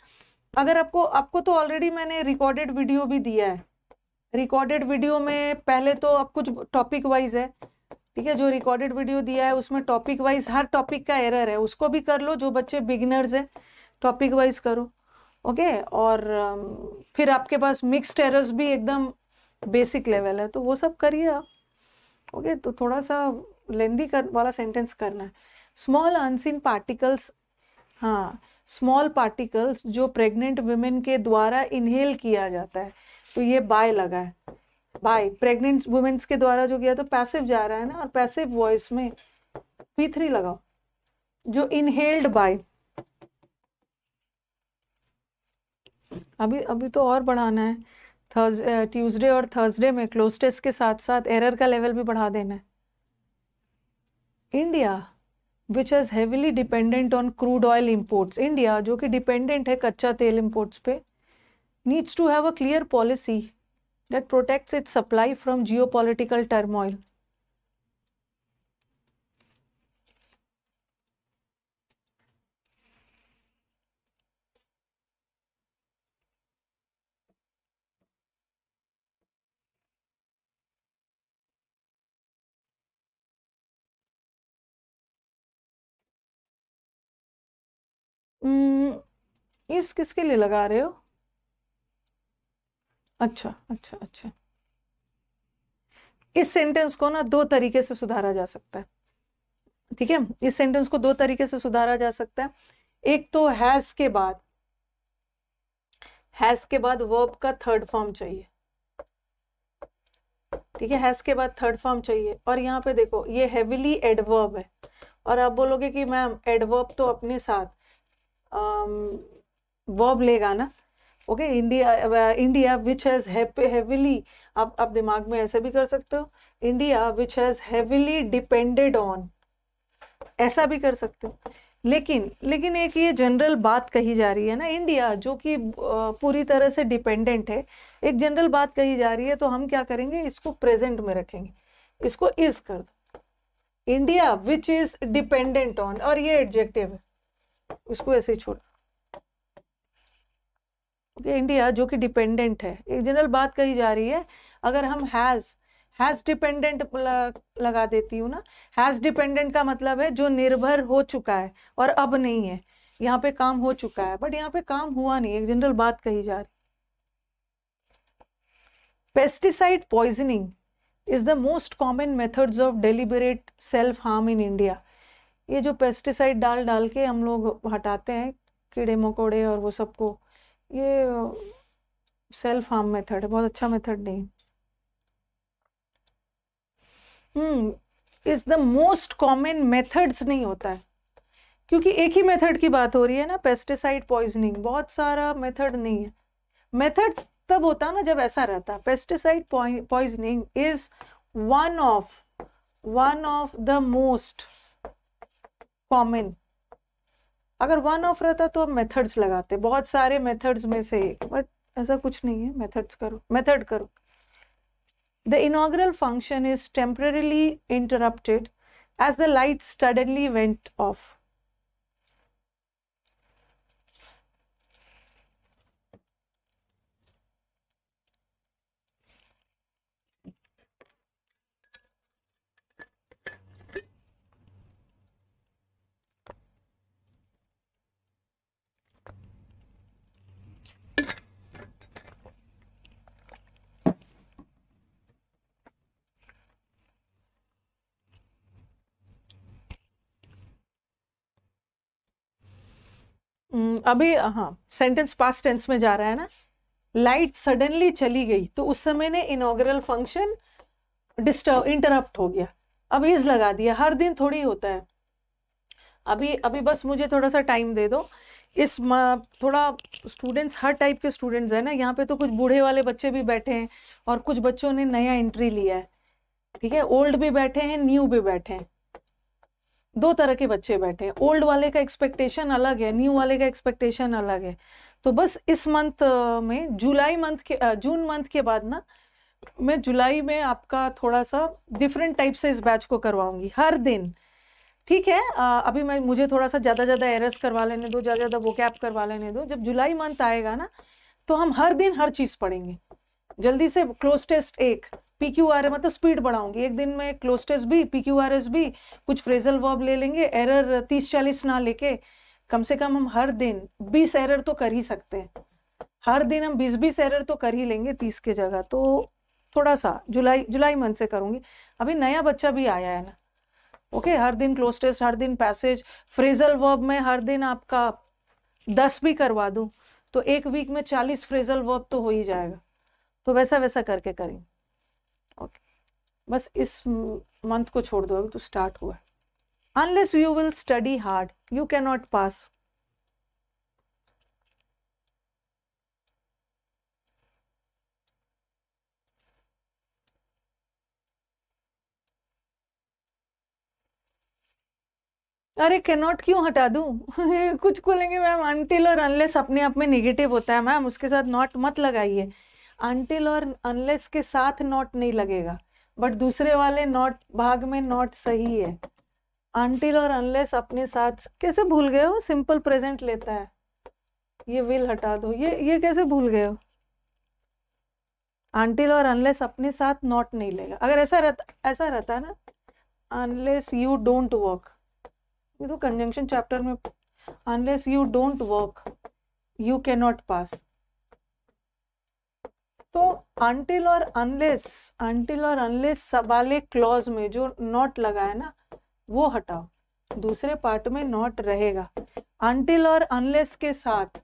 अगर आपको तो ऑलरेडी मैंने रिकॉर्डेड वीडियो भी दिया है। रिकॉर्डेड वीडियो में पहले तो अब कुछ टॉपिक वाइज है, ठीक है, जो रिकॉर्डेड वीडियो दिया है उसमें टॉपिक वाइज हर टॉपिक का एरर है, उसको भी कर लो। जो बच्चे बिगिनर्स है टॉपिक वाइज करो। ओके, और फिर आपके पास मिक्स्ड एरर्स भी एकदम बेसिक लेवल है, तो वो सब करिए आप। ओके, तो थोड़ा सा लेंदी वाला सेंटेंस करना है। स्मॉल अनसीन पार्टिकल्स, हाँ, स्मॉल पार्टिकल्स जो प्रेग्नेंट वुमेन के द्वारा इनहेल किया जाता है, तो ये बाय लगा है। बाय प्रेग्नेंट वुमेन्स के द्वारा जो किया, तो पैसिव जा रहा है ना, और पैसिव वॉइस में P3 लगाओ। जो इनहेल्ड बाय, अभी तो और बढ़ाना है। ट्यूसडे और थर्सडे में क्लोज टेस्ट के साथ साथ एरर का लेवल भी बढ़ा देना है। India which is heavily dependent on crude oil imports, India जो कि डिपेंडेंट है कच्चा तेल इंपोर्ट्स पे, needs to have a clear policy that protects its supply from geopolitical turmoil. इस किसके लिए लगा रहे हो? अच्छा अच्छा अच्छा, इस सेंटेंस को ना दो तरीके से सुधारा जा सकता है, ठीक है। इस सेंटेंस को दो तरीके से सुधारा जा सकता है। एक तो हैज के बाद वर्ब का थर्ड फॉर्म चाहिए, ठीक है। हैज के बाद थर्ड फॉर्म चाहिए। और यहाँ पे देखो ये हेविली एडवर्ब है, और आप बोलोगे कि मैम एडवर्ब तो अपने साथ वर्ब लेगा ना। Okay, India which has heavily, आप दिमाग में ऐसे भी कर सकते हो, India which has heavily depended on, ऐसा भी कर सकते हो। लेकिन एक ये जनरल बात कही जा रही है ना, इंडिया जो कि पूरी तरह से डिपेंडेंट है, एक जनरल बात कही जा रही है, तो हम क्या करेंगे, इसको प्रेजेंट में रखेंगे, इसको इज कर दो, India which is dependent on, और ये एडजेक्टिव है, इसको ऐसे ही छोड़। ओके, इंडिया जो कि डिपेंडेंट है, एक जनरल बात कही जा रही है। अगर हम हैज डिपेंडेंट लगा देती हूँ ना, हैज डिपेंडेंट का मतलब है जो निर्भर हो चुका है और अब नहीं है, यहाँ पे काम हो चुका है, बट यहाँ पे काम हुआ नहीं, एक जनरल बात कही जा रही। Pesticide poisoning is the most common methods of deliberate self harm in India. ये जो पेस्टिसाइड डाल के हम लोग हटाते हैं कीड़े मकोड़े और वो सबको, ये सेल्फ हार्म मेथड है, बहुत अच्छा मेथड नहीं। Is the most common methods नहीं होता है, क्योंकि एक ही मेथड की बात हो रही है ना, पेस्टिसाइड पॉइजनिंग, बहुत सारा मेथड नहीं है। मेथड्स तब होता ना जब ऐसा रहता, pesticide poisoning is one of the most common. अगर वन ऑफ रहता तो हम मेथड्स लगाते, बहुत सारे मेथड्स में से एक, बट ऐसा कुछ नहीं है, मेथड करो। The inaugural function is temporarily interrupted as the lights suddenly went off. अभी हाँ, सेंटेंस पास्ट टेंस में जा रहा है ना, लाइट सडनली चली गई, तो उस समय ने इनॉग्रल फंक्शन इंटरप्ट हो गया। अब इज लगा दिया, हर दिन थोड़ी होता है। अभी बस मुझे थोड़ा सा टाइम दे दो। थोड़ा स्टूडेंट्स, हर टाइप के स्टूडेंट्स हैं ना यहाँ पे, तो कुछ बूढ़े वाले बच्चे भी बैठे हैं और कुछ बच्चों ने नया एंट्री लिया है, ठीक है। ओल्ड भी बैठे हैं, न्यू भी बैठे हैं, दो तरह के बच्चे बैठे हैं। ओल्ड वाले का एक्सपेक्टेशन अलग है, न्यू वाले का एक्सपेक्टेशन अलग है। तो बस इस मंथ में जून मंथ के बाद ना, मैं जुलाई में आपका थोड़ा सा डिफरेंट टाइप से इस बैच को करवाऊंगी हर दिन, ठीक है। अभी मुझे थोड़ा सा ज़्यादा एरर्स करवा लेने दो, ज़्यादा वोकैब करवा लेने दो। जब जुलाई मंथ आएगा ना, तो हम हर दिन हर चीज़ पढ़ेंगे। जल्दी से क्लोज टेस्ट एक, PQR मतलब स्पीड बढ़ाऊंगी, एक दिन में क्लोज टेस्ट भी, PQRS भी, कुछ फ्रेजल वर्ब ले लेंगे, एरर 30-40 ना लेके, कम से कम हम हर दिन 20 एरर तो कर ही सकते हैं। हर दिन हम 20-20 एरर तो कर ही लेंगे 30 के जगह। तो थोड़ा सा जुलाई मंथ से करूंगी। अभी नया बच्चा भी आया है ना, ओके। हर दिन क्लोज टेस्ट, हर दिन पैसेज, फ्रेजल वर्ब में हर दिन आपका 10 भी करवा दूं तो एक वीक में 40 फ्रेजल वर्ब तो हो ही जाएगा। तो वैसा करके करेंगे, ओके। बस इस मंथ को छोड़ दो, अभी तो स्टार्ट हुआ है। Unless you will study hard you can not pass. अरे कैनॉट क्यों हटा दूं कुछ बोलेंगे मैम, अनटिल और अनलेस अपने आप में नेगेटिव होता है मैम, उसके साथ नॉट मत लगाइए। अनटिल और अनलेस के साथ नॉट नहीं लगेगा, बट दूसरे वाले नॉट भाग में नॉट सही है। अनटिल और अनलेस अपने साथ, कैसे भूल गए हो, सिंपल प्रेजेंट लेता है। ये विल हटा दो, ये कैसे भूल गए हो। अनटिल और अनलेस अपने साथ नॉट नहीं लेगा। अगर ऐसा रहता है ना, अनलेस यू डोंट वर्क, ये तो कंजंक्शन चैप्टर में, unless you don't work you can not pass. तो until और अनलेस वाले क्लॉज में जो नॉट लगा है ना वो हटाओ, दूसरे पार्ट में नॉट रहेगा। until और अनलेस के साथ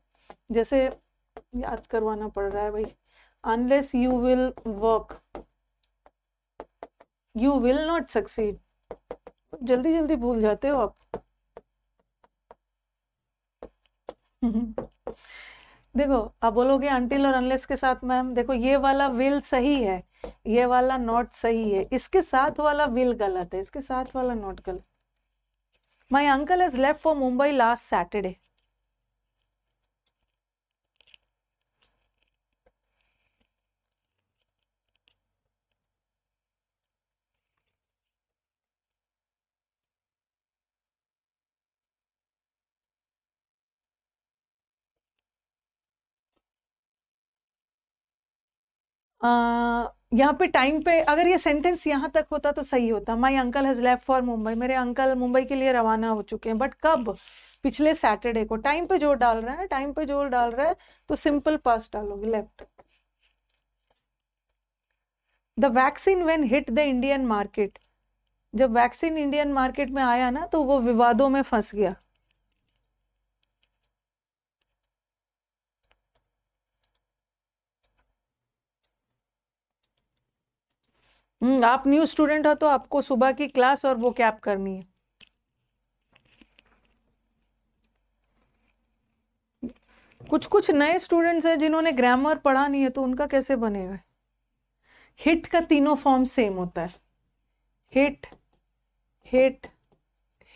जैसे याद करवाना पड़ रहा है भाई, unless you will work you will not succeed, जल्दी जल्दी भूल जाते हो आप। देखो आप बोलोगे until और unless के साथ मैम, देखो ये वाला will सही है, ये वाला not सही है, इसके साथ वाला will गलत है, इसके साथ वाला not गलत। My uncle has left for Mumbai last Saturday. यहाँ पे टाइम पे अगर ये सेंटेंस यहाँ तक होता तो सही होता, my uncle has left for Mumbai, मेरे अंकल मुंबई के लिए रवाना हो चुके हैं, बट कब? पिछले सैटरडे को। टाइम पे जोर डाल रहा है ना, टाइम पे जोर डाल रहा है तो सिंपल पास्ट डालोगे, left. The vaccine when hit the Indian market, जब वैक्सीन इंडियन मार्केट में आया ना तो वो विवादों में फंस गया। आप न्यू स्टूडेंट हो तो आपको सुबह की क्लास और वो कैप करनी है। कुछ कुछ नए स्टूडेंट्स हैं जिन्होंने ग्रामर पढ़ा नहीं है तो उनका कैसे बनेगा? हिट का तीनों फॉर्म सेम होता है, हिट हिट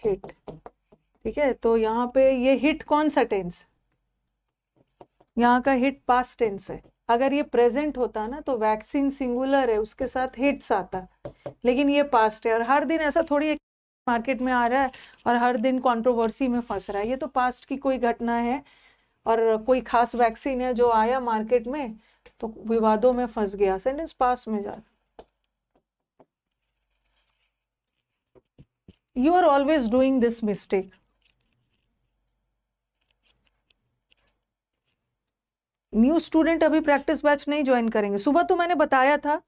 हिट, ठीक है। तो यहाँ पे ये हिट कौन सा टेंस? यहाँ का हिट पास्ट टेंस है। अगर ये प्रेजेंट होता ना तो वैक्सीन सिंगुलर है, उसके साथ हिट्स आता, लेकिन ये पास्ट है। और हर दिन ऐसा थोड़ी एक मार्केट में आ रहा है और हर दिन कंट्रोवर्सी में फंस रहा है, ये तो पास्ट की कोई घटना है और कोई खास वैक्सीन है जो आया मार्केट में तो विवादों में फंस गया, सेंटेंस पास्ट में जा। You are always doing this mistake. New student अभी प्रैक्टिस बैच नहीं ज्वाइन करेंगे। सुबह तो मैंने बताया था,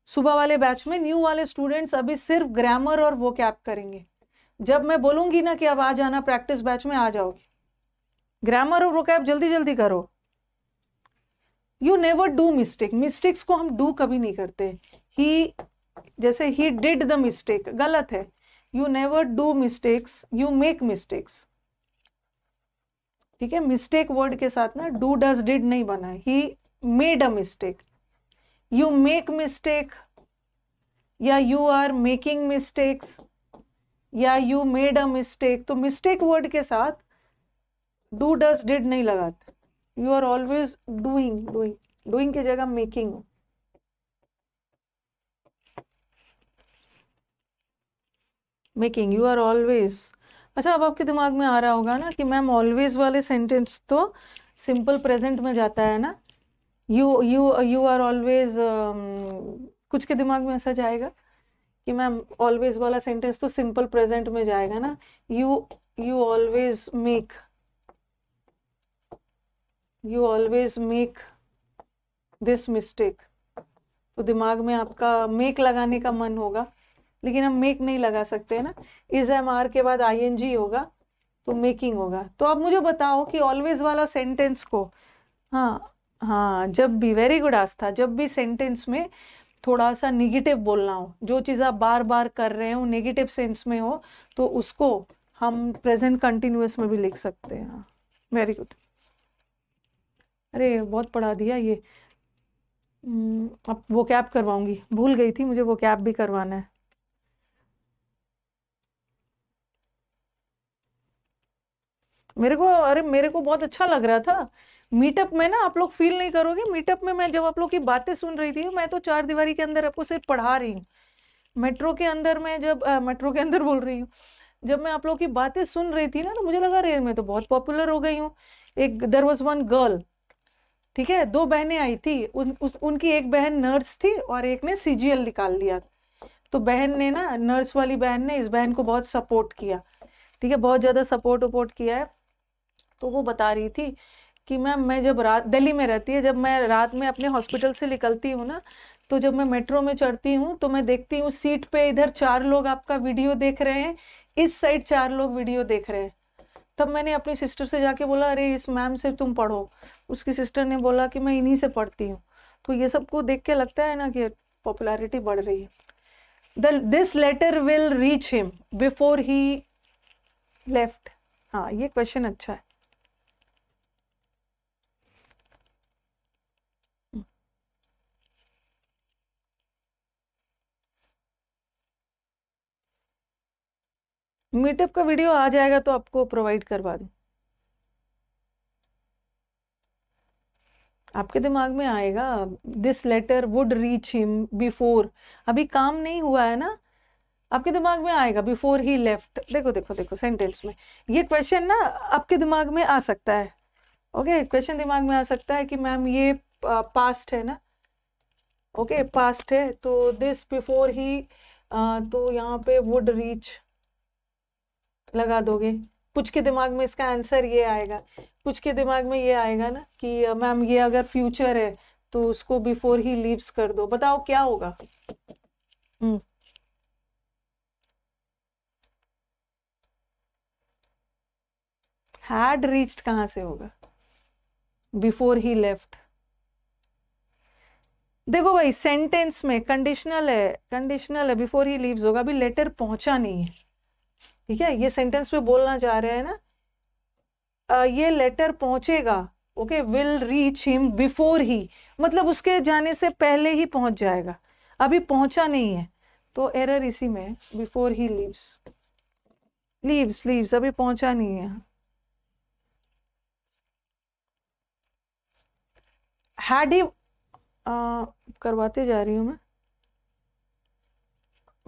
सुबह वाले बैच में न्यू वाले स्टूडेंट्स अभी सिर्फ ग्रामर और वोकैब करेंगे। जब मैं बोलूंगी ना कि अब आ जाना प्रैक्टिस बैच में, आ जाओगे। ग्रामर और वोकैब जल्दी जल्दी करो। You never do mistake, mistakes को हम डू कभी नहीं करते। ही, जैसे ही डिड द मिस्टेक, गलत है। You never do mistakes, you make mistakes, ठीक है। मिस्टेक वर्ड के साथ ना डू डज डिड नहीं बना है। He made a mistake, you make mistake, या यू आर मेकिंग मिस्टेक्स, या यू मेड अ मिस्टेक। तो मिस्टेक वर्ड के साथ डू डज डिड नहीं लगाते। You are always doing, doing, doing की जगह making. Making, you are always. अच्छा, अब आपके दिमाग में आ रहा होगा ना कि मैम ऑलवेज वाले सेंटेंस तो सिंपल प्रेजेंट में जाता है ना। यू आर ऑलवेज, कुछ के दिमाग में ऐसा जाएगा कि मैम ऑलवेज वाला सेंटेंस तो सिंपल प्रेजेंट में जाएगा ना। You always make, you always make this mistake. तो दिमाग में आपका मेक लगाने का मन होगा, लेकिन हम मेक नहीं लगा सकते ना। इज एम आर के बाद आईएनजी होगा तो मेकिंग होगा। तो आप मुझे बताओ कि ऑलवेज वाला सेंटेंस को, हाँ हाँ, जब भी, वेरी गुड आस्था, जब भी सेंटेंस में थोड़ा सा निगेटिव बोलना हो, जो चीज़ आप बार बार कर रहे हो नेगेटिव सेंस में हो, तो उसको हम प्रेजेंट कंटिन्यूअस में भी लिख सकते हैं। हाँ, वेरी गुड। अरे बहुत पढ़ा दिया ये। अब वो कैब करवाऊंगी, भूल गई थी, मुझे वो कैब भी करवाना है। मेरे को बहुत अच्छा लग रहा था मीटअप में ना। आप लोग फील नहीं करोगे, मीटअप में मैं जब आप लोग की बातें सुन रही थी, मैं तो चार दीवारी के अंदर आपको सिर्फ पढ़ा रही हूँ। मेट्रो के अंदर में जब मेट्रो के अंदर बोल रही हूँ, जब मैं आप लोग की बातें सुन रही थी ना तो मुझे लगा रे मैं तो बहुत पॉपुलर हो गई हूँ। एक देयर वाज वन गर्ल, ठीक है, दो बहनें आई थी, उनकी एक बहन नर्स थी और एक ने सीजीएल निकाल लिया। तो बहन ने ना, नर्स वाली बहन ने इस बहन को बहुत सपोर्ट किया, ठीक है, बहुत ज़्यादा सपोर्ट किया है। तो वो बता रही थी कि मैम मैं जब रात, दिल्ली में रहती है, जब मैं रात में अपने हॉस्पिटल से निकलती हूँ ना, तो जब मैं मेट्रो में चढ़ती हूँ तो मैं देखती हूँ सीट पे इधर 4 लोग आपका वीडियो देख रहे हैं, इस साइड 4 लोग वीडियो देख रहे हैं। तब मैंने अपनी सिस्टर से जाके बोला, अरे इस मैम से तुम पढ़ो। उसकी सिस्टर ने बोला कि मैं इन्हीं से पढ़ती हूँ। तो ये सबको देख के लगता है ना कि पॉपुलैरिटी बढ़ रही है। This letter will reach him before he left. हाँ, ये क्वेश्चन अच्छा है। मीटअप का वीडियो आ जाएगा तो आपको प्रोवाइड करवा दूं। आपके दिमाग में आएगा, this letter would reach him before, अभी काम नहीं हुआ है ना, आपके दिमाग में आएगा बिफोर ही लेफ्ट। देखो देखो देखो सेंटेंस में ये क्वेश्चन ना आपके दिमाग में आ सकता है। ओके, क्वेश्चन दिमाग में आ सकता है कि मैम ये पास्ट है ना, ओके पास्ट है, तो दिस बिफोर ही, तो यहाँ पे वुड रीच लगा दोगे। कुछ के दिमाग में इसका आंसर ये आएगा, कुछ के दिमाग में ये आएगा ना कि मैम ये अगर फ्यूचर है तो उसको बिफोर ही लीव्स कर दो। बताओ क्या होगा? हैड रीच्ड कहाँ से होगा? Before he left. देखो भाई, सेंटेंस में कंडीशनल है, कंडीशनल है, बिफोर ही लीव्स होगा, अभी लेटर पहुंचा नहीं है। ठीक है, ये सेंटेंस पे बोलना चाह रहे हैं ना, ये लेटर पहुंचेगा। Okay, will reach him before ही, मतलब उसके जाने से पहले ही पहुंच जाएगा, अभी पहुंचा नहीं है, तो एरर इसी में, before he leaves, leaves leaves अभी पहुंचा नहीं है। हैड ही, करवाते जा रही हूं मैं,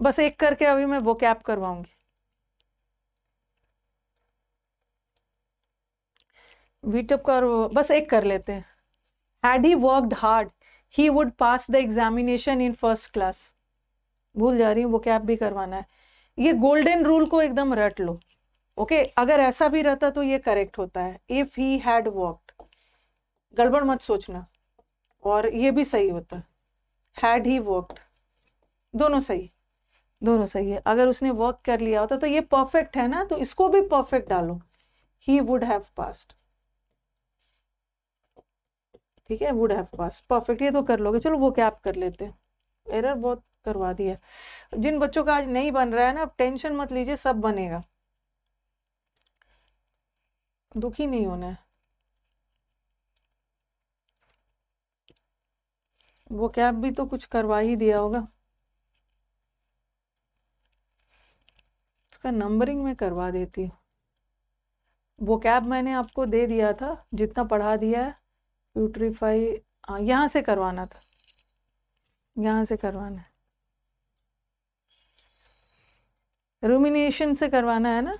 बस एक करके अभी मैं वो कैप करवाऊंगी। वीटअप का बस एक कर लेते हैं। Had he worked hard he would pass the examination in first class. भूल जा रही हूँ, वो कैप भी करवाना है। ये गोल्डन रूल को एकदम रट लो। ओके, अगर ऐसा भी रहता तो ये करेक्ट होता है, इफ ही हैड वर्कड, गड़बड़ मत सोचना। और ये भी सही होता है, हैड ही वर्कड, दोनों सही, दोनों सही है। अगर उसने वर्क कर लिया होता तो ये परफेक्ट है ना, तो इसको भी परफेक्ट डालो, ही वुड हैव पास्ड। ठीक है, वुड हैव पास्ड परफेक्ट, ये तो कर लोगे। चलो वो कैप कर लेते हैं, एरर बहुत करवा दिया। जिन बच्चों का आज नहीं बन रहा है ना, अब टेंशन मत लीजिए, सब बनेगा, दुखी नहीं होना है। वो कैप भी तो कुछ करवा ही दिया होगा, उसका नंबरिंग में करवा देती हूँ। वो कैप मैंने आपको दे दिया था, जितना पढ़ा दिया है। प्यूट्रीफाई, हाँ यहाँ से करवाना था, यहाँ से करवाना है, रूमिनेशन से करवाना है ना।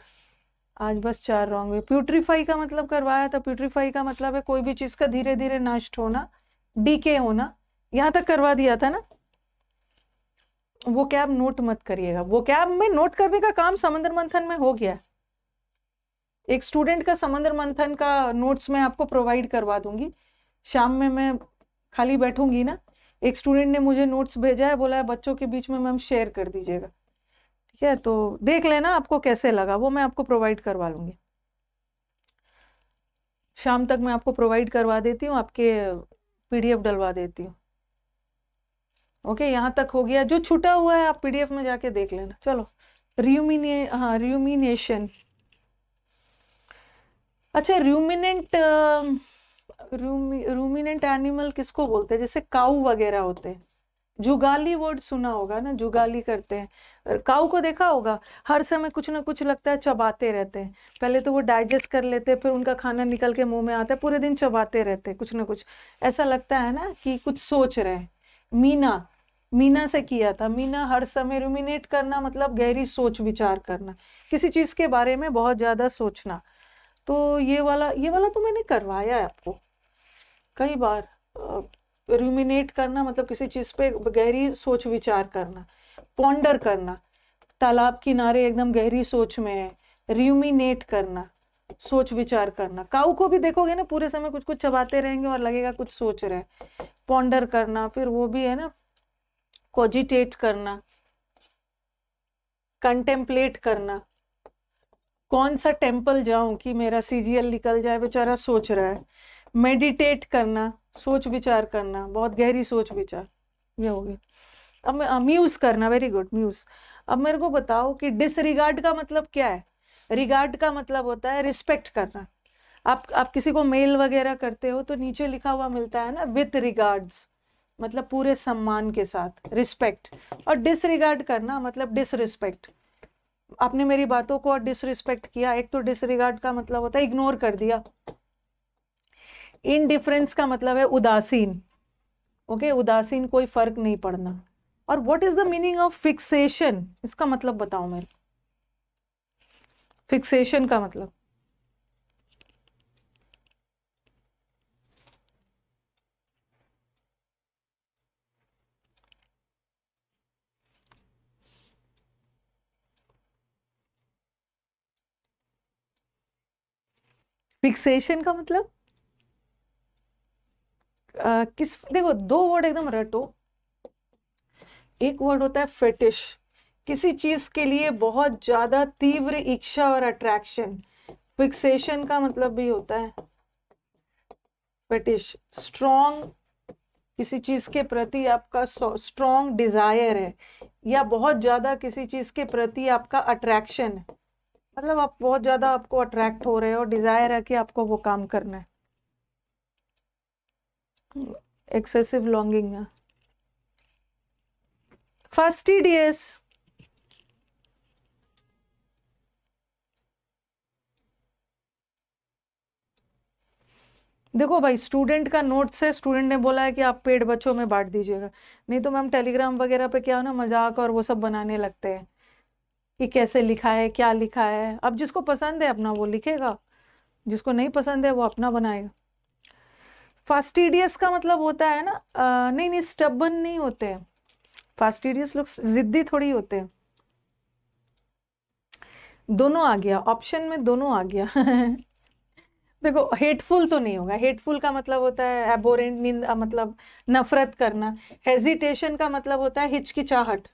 आज बस 4 रॉन्ग हुए। प्यूट्रीफाई का मतलब करवाया था, प्यूट्रीफाई का मतलब है कोई भी चीज का धीरे धीरे नष्ट होना, डीके होना, यहाँ तक करवा दिया था ना। वो कैब नोट मत करिएगा, वो कैब में नोट करने का काम समंदर मंथन में हो गया। एक स्टूडेंट का समंदर मंथन का नोट्स मैं आपको प्रोवाइड करवा दूंगी, शाम में मैं खाली बैठूंगी ना, एक स्टूडेंट ने मुझे नोट्स भेजा है, बोला है बच्चों के बीच में मैम शेयर कर दीजिएगा। ठीक है, तो देख लेना आपको कैसे लगा, वो मैं आपको प्रोवाइड करवा लूंगी, शाम तक मैं आपको प्रोवाइड करवा देती हूँ, आपके पीडीएफ डलवा देती हूँ। ओके, यहाँ तक हो गया, जो छूटा हुआ है आप पीडीएफ में जाके देख लेना। चलो, र्यूमिनेशन। अच्छा, रूमिनेंट एनिमल किसको बोलते हैं? जैसे काऊ वगैरह होते हैं, जुगाली वर्ड सुना होगा ना, जुगाली करते हैं। काऊ को देखा होगा, हर समय कुछ ना कुछ लगता है चबाते रहते हैं, पहले तो वो डाइजेस्ट कर लेते हैं, फिर उनका खाना निकल के मुंह में आता है, पूरे दिन चबाते रहते हैं कुछ ना कुछ, ऐसा लगता है ना कि कुछ सोच रहे हैं। मीना से किया था, मीना हर समय रूमिनेट करना मतलब गहरी सोच विचार करना, किसी चीज के बारे में बहुत ज्यादा सोचना। तो ये वाला तो मैंने करवाया है आपको कई बार। रूमिनेट करना मतलब किसी चीज पे गहरी सोच विचार करना, पॉन्डर करना, तालाब किनारे एकदम गहरी सोच में है, रूमिनेट करना। सोच विचार करना। काऊ को भी देखोगे ना पूरे समय कुछ कुछ चबाते रहेंगे और लगेगा कुछ सोच रहे हैं। पॉन्डर करना, फिर वो भी है ना कोजिटेट करना, कंटेम्पलेट करना, कौन सा टेम्पल जाऊं कि मेरा सीजीएल निकल जाए, बेचारा सोच रहा है। मेडिटेट करना, सोच विचार करना, बहुत गहरी सोच विचार, ये हो गया। अब म्यूज करना, वेरी गुड, म्यूज। अब मेरे को बताओ कि डिसरिगार्ड का मतलब क्या है। रिगार्ड का मतलब होता है रिस्पेक्ट करना। आप किसी को मेल वगैरह करते हो तो नीचे लिखा हुआ मिलता है ना विथ रिगार्ड्स, मतलब पूरे सम्मान के साथ, रिस्पेक्ट। और डिसरिगार्ड करना मतलब डिसरिस्पेक्ट। आपने मेरी बातों को डिसरिस्पेक्ट किया। एक तो डिसरिगार्ड का मतलब होता है इग्नोर कर दिया। इनडिफरेंस का मतलब है उदासीन। ओके, उदासीन, कोई फर्क नहीं पड़ना। और what is the meaning of fixation, इसका मतलब बताओ मेरे। फिक्सेशन का मतलब, फिक्सेशन का मतलब किस, देखो दो वर्ड एकदम रटो। एक वर्ड होता है फेटिश, किसी चीज के लिए बहुत ज्यादा तीव्र इच्छा और अट्रैक्शन। फिक्सेशन का मतलब भी होता है फेटिश, स्ट्रॉन्ग, किसी चीज के प्रति आपका स्ट्रॉन्ग डिजायर है, या बहुत ज्यादा किसी चीज के प्रति आपका अट्रैक्शन है। मतलब आप बहुत ज्यादा आपको अट्रैक्ट हो रहे हो, डिजायर है कि आपको वो काम करना है। एक्सेसिव लॉन्गिंग है। फास्टिडियस, देखो भाई स्टूडेंट का नोट्स है, स्टूडेंट ने बोला है कि आप पेड बच्चों में बांट दीजिएगा। नहीं तो मैम टेलीग्राम वगैरह पे क्या हो ना, मजाक और वो सब बनाने लगते हैं कि कैसे लिखा है, क्या लिखा है। अब जिसको पसंद है अपना वो लिखेगा, जिसको नहीं पसंद है वो अपना बनाएगा। फास्टिडियस का मतलब होता है ना नहीं नहीं, स्टबन नहीं होते हैं फास्टिडियस लोग, जिद्दी थोड़ी होते हैं। दोनों आ गया ऑप्शन में, दोनों आ गया। देखो हेटफुल तो नहीं होगा, हेटफुल का मतलब होता है एबोरेंट, निंदा, मतलब नफरत करना। हेजिटेशन का मतलब होता है हिचकिचाहट,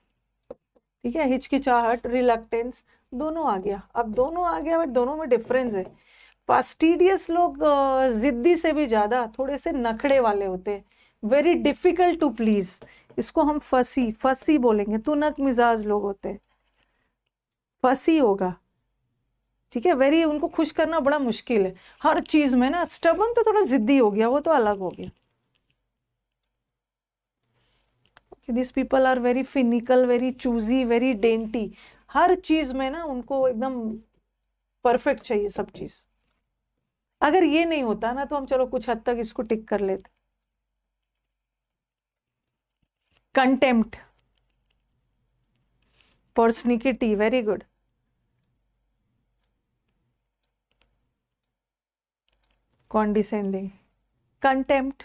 ठीक है, हिचकिचाहट, रिलक्टेंस, दोनों आ गया। अब दोनों आ गया बट दोनों में डिफरेंस है। फास्टिडियस लोग जिद्दी से भी ज्यादा थोड़े से नखड़े वाले होते हैं, वेरी डिफिकल्ट टू प्लीज। इसको हम फसी, फसी बोलेंगे, तुनक मिजाज लोग होते हैं, फसी होगा, ठीक है। वेरी, उनको खुश करना बड़ा मुश्किल है हर चीज में ना। स्टबन तो थोड़ा जिद्दी हो गया, वो तो अलग हो गया। This people are very finicky, very choosy, very dainty. हर चीज में ना उनको एकदम परफेक्ट चाहिए सब चीज। अगर ये नहीं होता ना तो हम चलो कुछ हद तक इसको टिक कर लेते। Contempt, persnickety, very good. Condescending, contempt.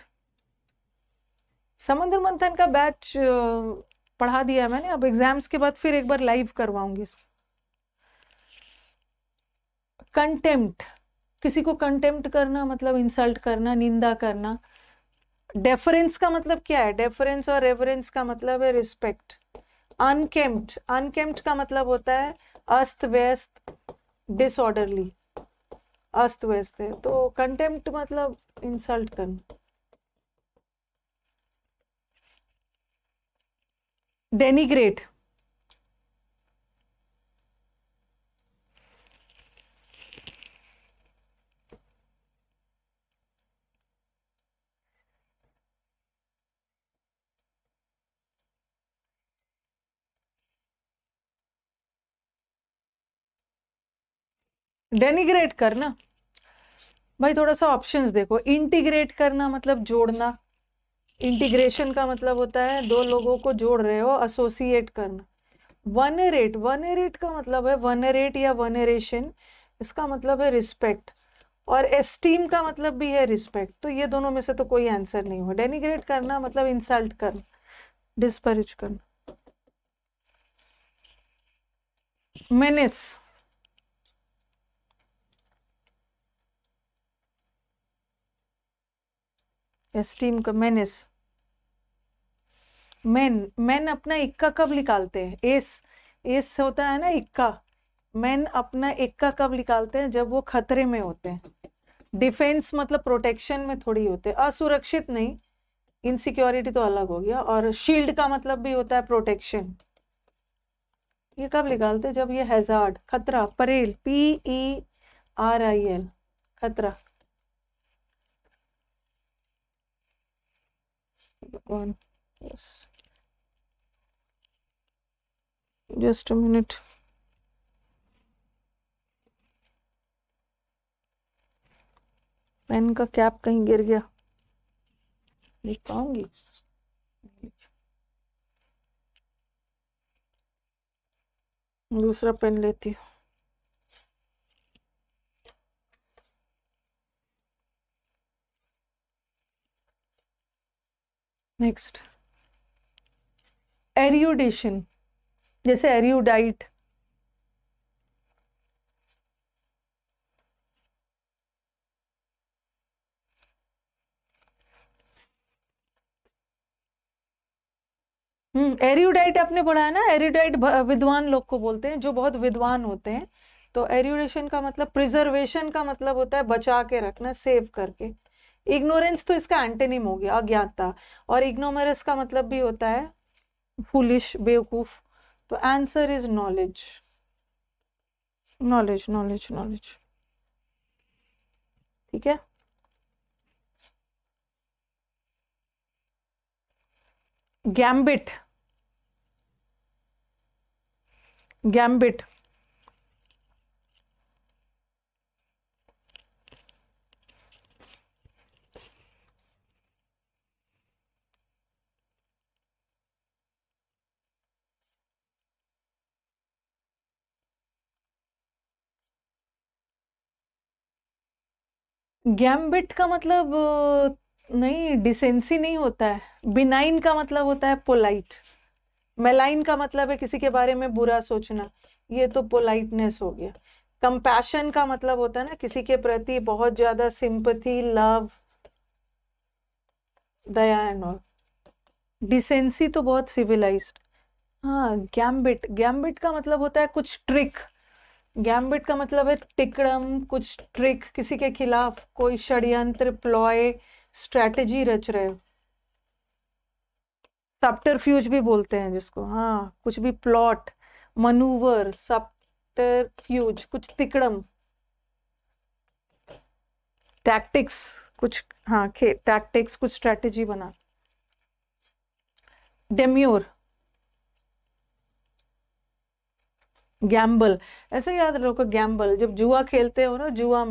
समुद्र मंथन का बैच पढ़ा दिया मैंने, अब एग्जाम्स के बाद फिर एक बार लाइव करवाऊंगी इसको। कंटेम्प्ट, किसी को कंटेम्प्ट करना मतलब इंसल्ट करना, निंदा करना। डेफरेंस का मतलब क्या है, डेफरेंस और रेवरेंस का मतलब है रिस्पेक्ट। अनकेम्प्ट, अनकेम्प्ट का मतलब होता है अस्त व्यस्त, डिसऑर्डरली, अस्त व्यस्त है। तो कंटेम्प्ट मतलब इंसल्ट करना। डेनिग्रेट, डेनिग्रेट करना। भाई थोड़ा सा ऑप्शंस देखो। इंटीग्रेट करना मतलब जोड़ना, इंटीग्रेशन का मतलब होता है दो लोगों को जोड़ रहे हो, एसोसिएट करना। वनरेट, वनरेट का मतलब है वनरेट या वनरेशन, इसका मतलब है रिस्पेक्ट। और एस्टीम का मतलब भी है रिस्पेक्ट। तो ये दोनों में से तो कोई आंसर नहीं हो। डेनिग्रेट करना मतलब इंसल्ट करना, डिस्परेज करना। मेनेस, एस्टीम का मेनिस। मेन अपना इक्का कब निकालते हैं? एस, एस होता है ना इक्का। मेन अपना इक्का कब निकालते हैं? जब वो खतरे में होते हैं। डिफेंस मतलब प्रोटेक्शन में थोड़ी होते हैं, असुरक्षित नहीं, इनसिक्योरिटी तो अलग हो गया। और शील्ड का मतलब भी होता है प्रोटेक्शन। ये कब निकालते हैं? जब ये हैजार्ड, खतरा, परेल, PERIL, खतरा। Just a minute. पेन का कैप कहीं गिर गया, लिख पाऊंगी? दूसरा पेन लेती हूँ। नेक्स्ट, एरियोडेशन, जैसे एरियोडाइट। एरियोडाइट आपने पढ़ा है ना? एरियोडाइट विद्वान लोग को बोलते हैं, जो बहुत विद्वान होते हैं। तो एरियोडेशन का मतलब, प्रिजर्वेशन का मतलब होता है बचा के रखना, सेव करके। इग्नोरेंस तो इसका एंटोनिम हो गया, अज्ञानता। और इग्नोमेरस का मतलब भी होता है फूलिश, बेवकूफ। तो answer is knowledge, knowledge, knowledge, knowledge. ठीक है। गैम्बिट, गैम्बिट, गैम्बिट का मतलब नहीं, डिसेंसी नहीं होता है। बिनाइन का मतलब होता है पोलाइट। मेलाइन का मतलब है किसी के बारे में बुरा सोचना, ये तो पोलाइटनेस हो गया। कंपैशन का मतलब होता है ना किसी के प्रति बहुत ज्यादा sympathy, love, Daya and all. Decency तो बहुत सिविलाइज्ड। हाँ, गैम्बिट, गैम्बिट का मतलब होता है कुछ ट्रिक। गैम्बिट का मतलब है टिकड़म, कुछ ट्रिक, किसी के खिलाफ कोई षड्यंत्र, प्लॉय, स्ट्रेटेजी रच रहे हो। सब्टरफ्यूज भी बोलते हैं जिसको, हाँ, कुछ भी प्लॉट, मनूवर, सब्टरफ्यूज, कुछ तिकड़म, टैक्टिक्स, कुछ, हाँ, टैक्टिक्स, कुछ स्ट्रेटेजी बना। डेम्योर, गैम्बल, ऐसे याद रखो, गैम्बल जब जुआ खेलते हो ना, जुआ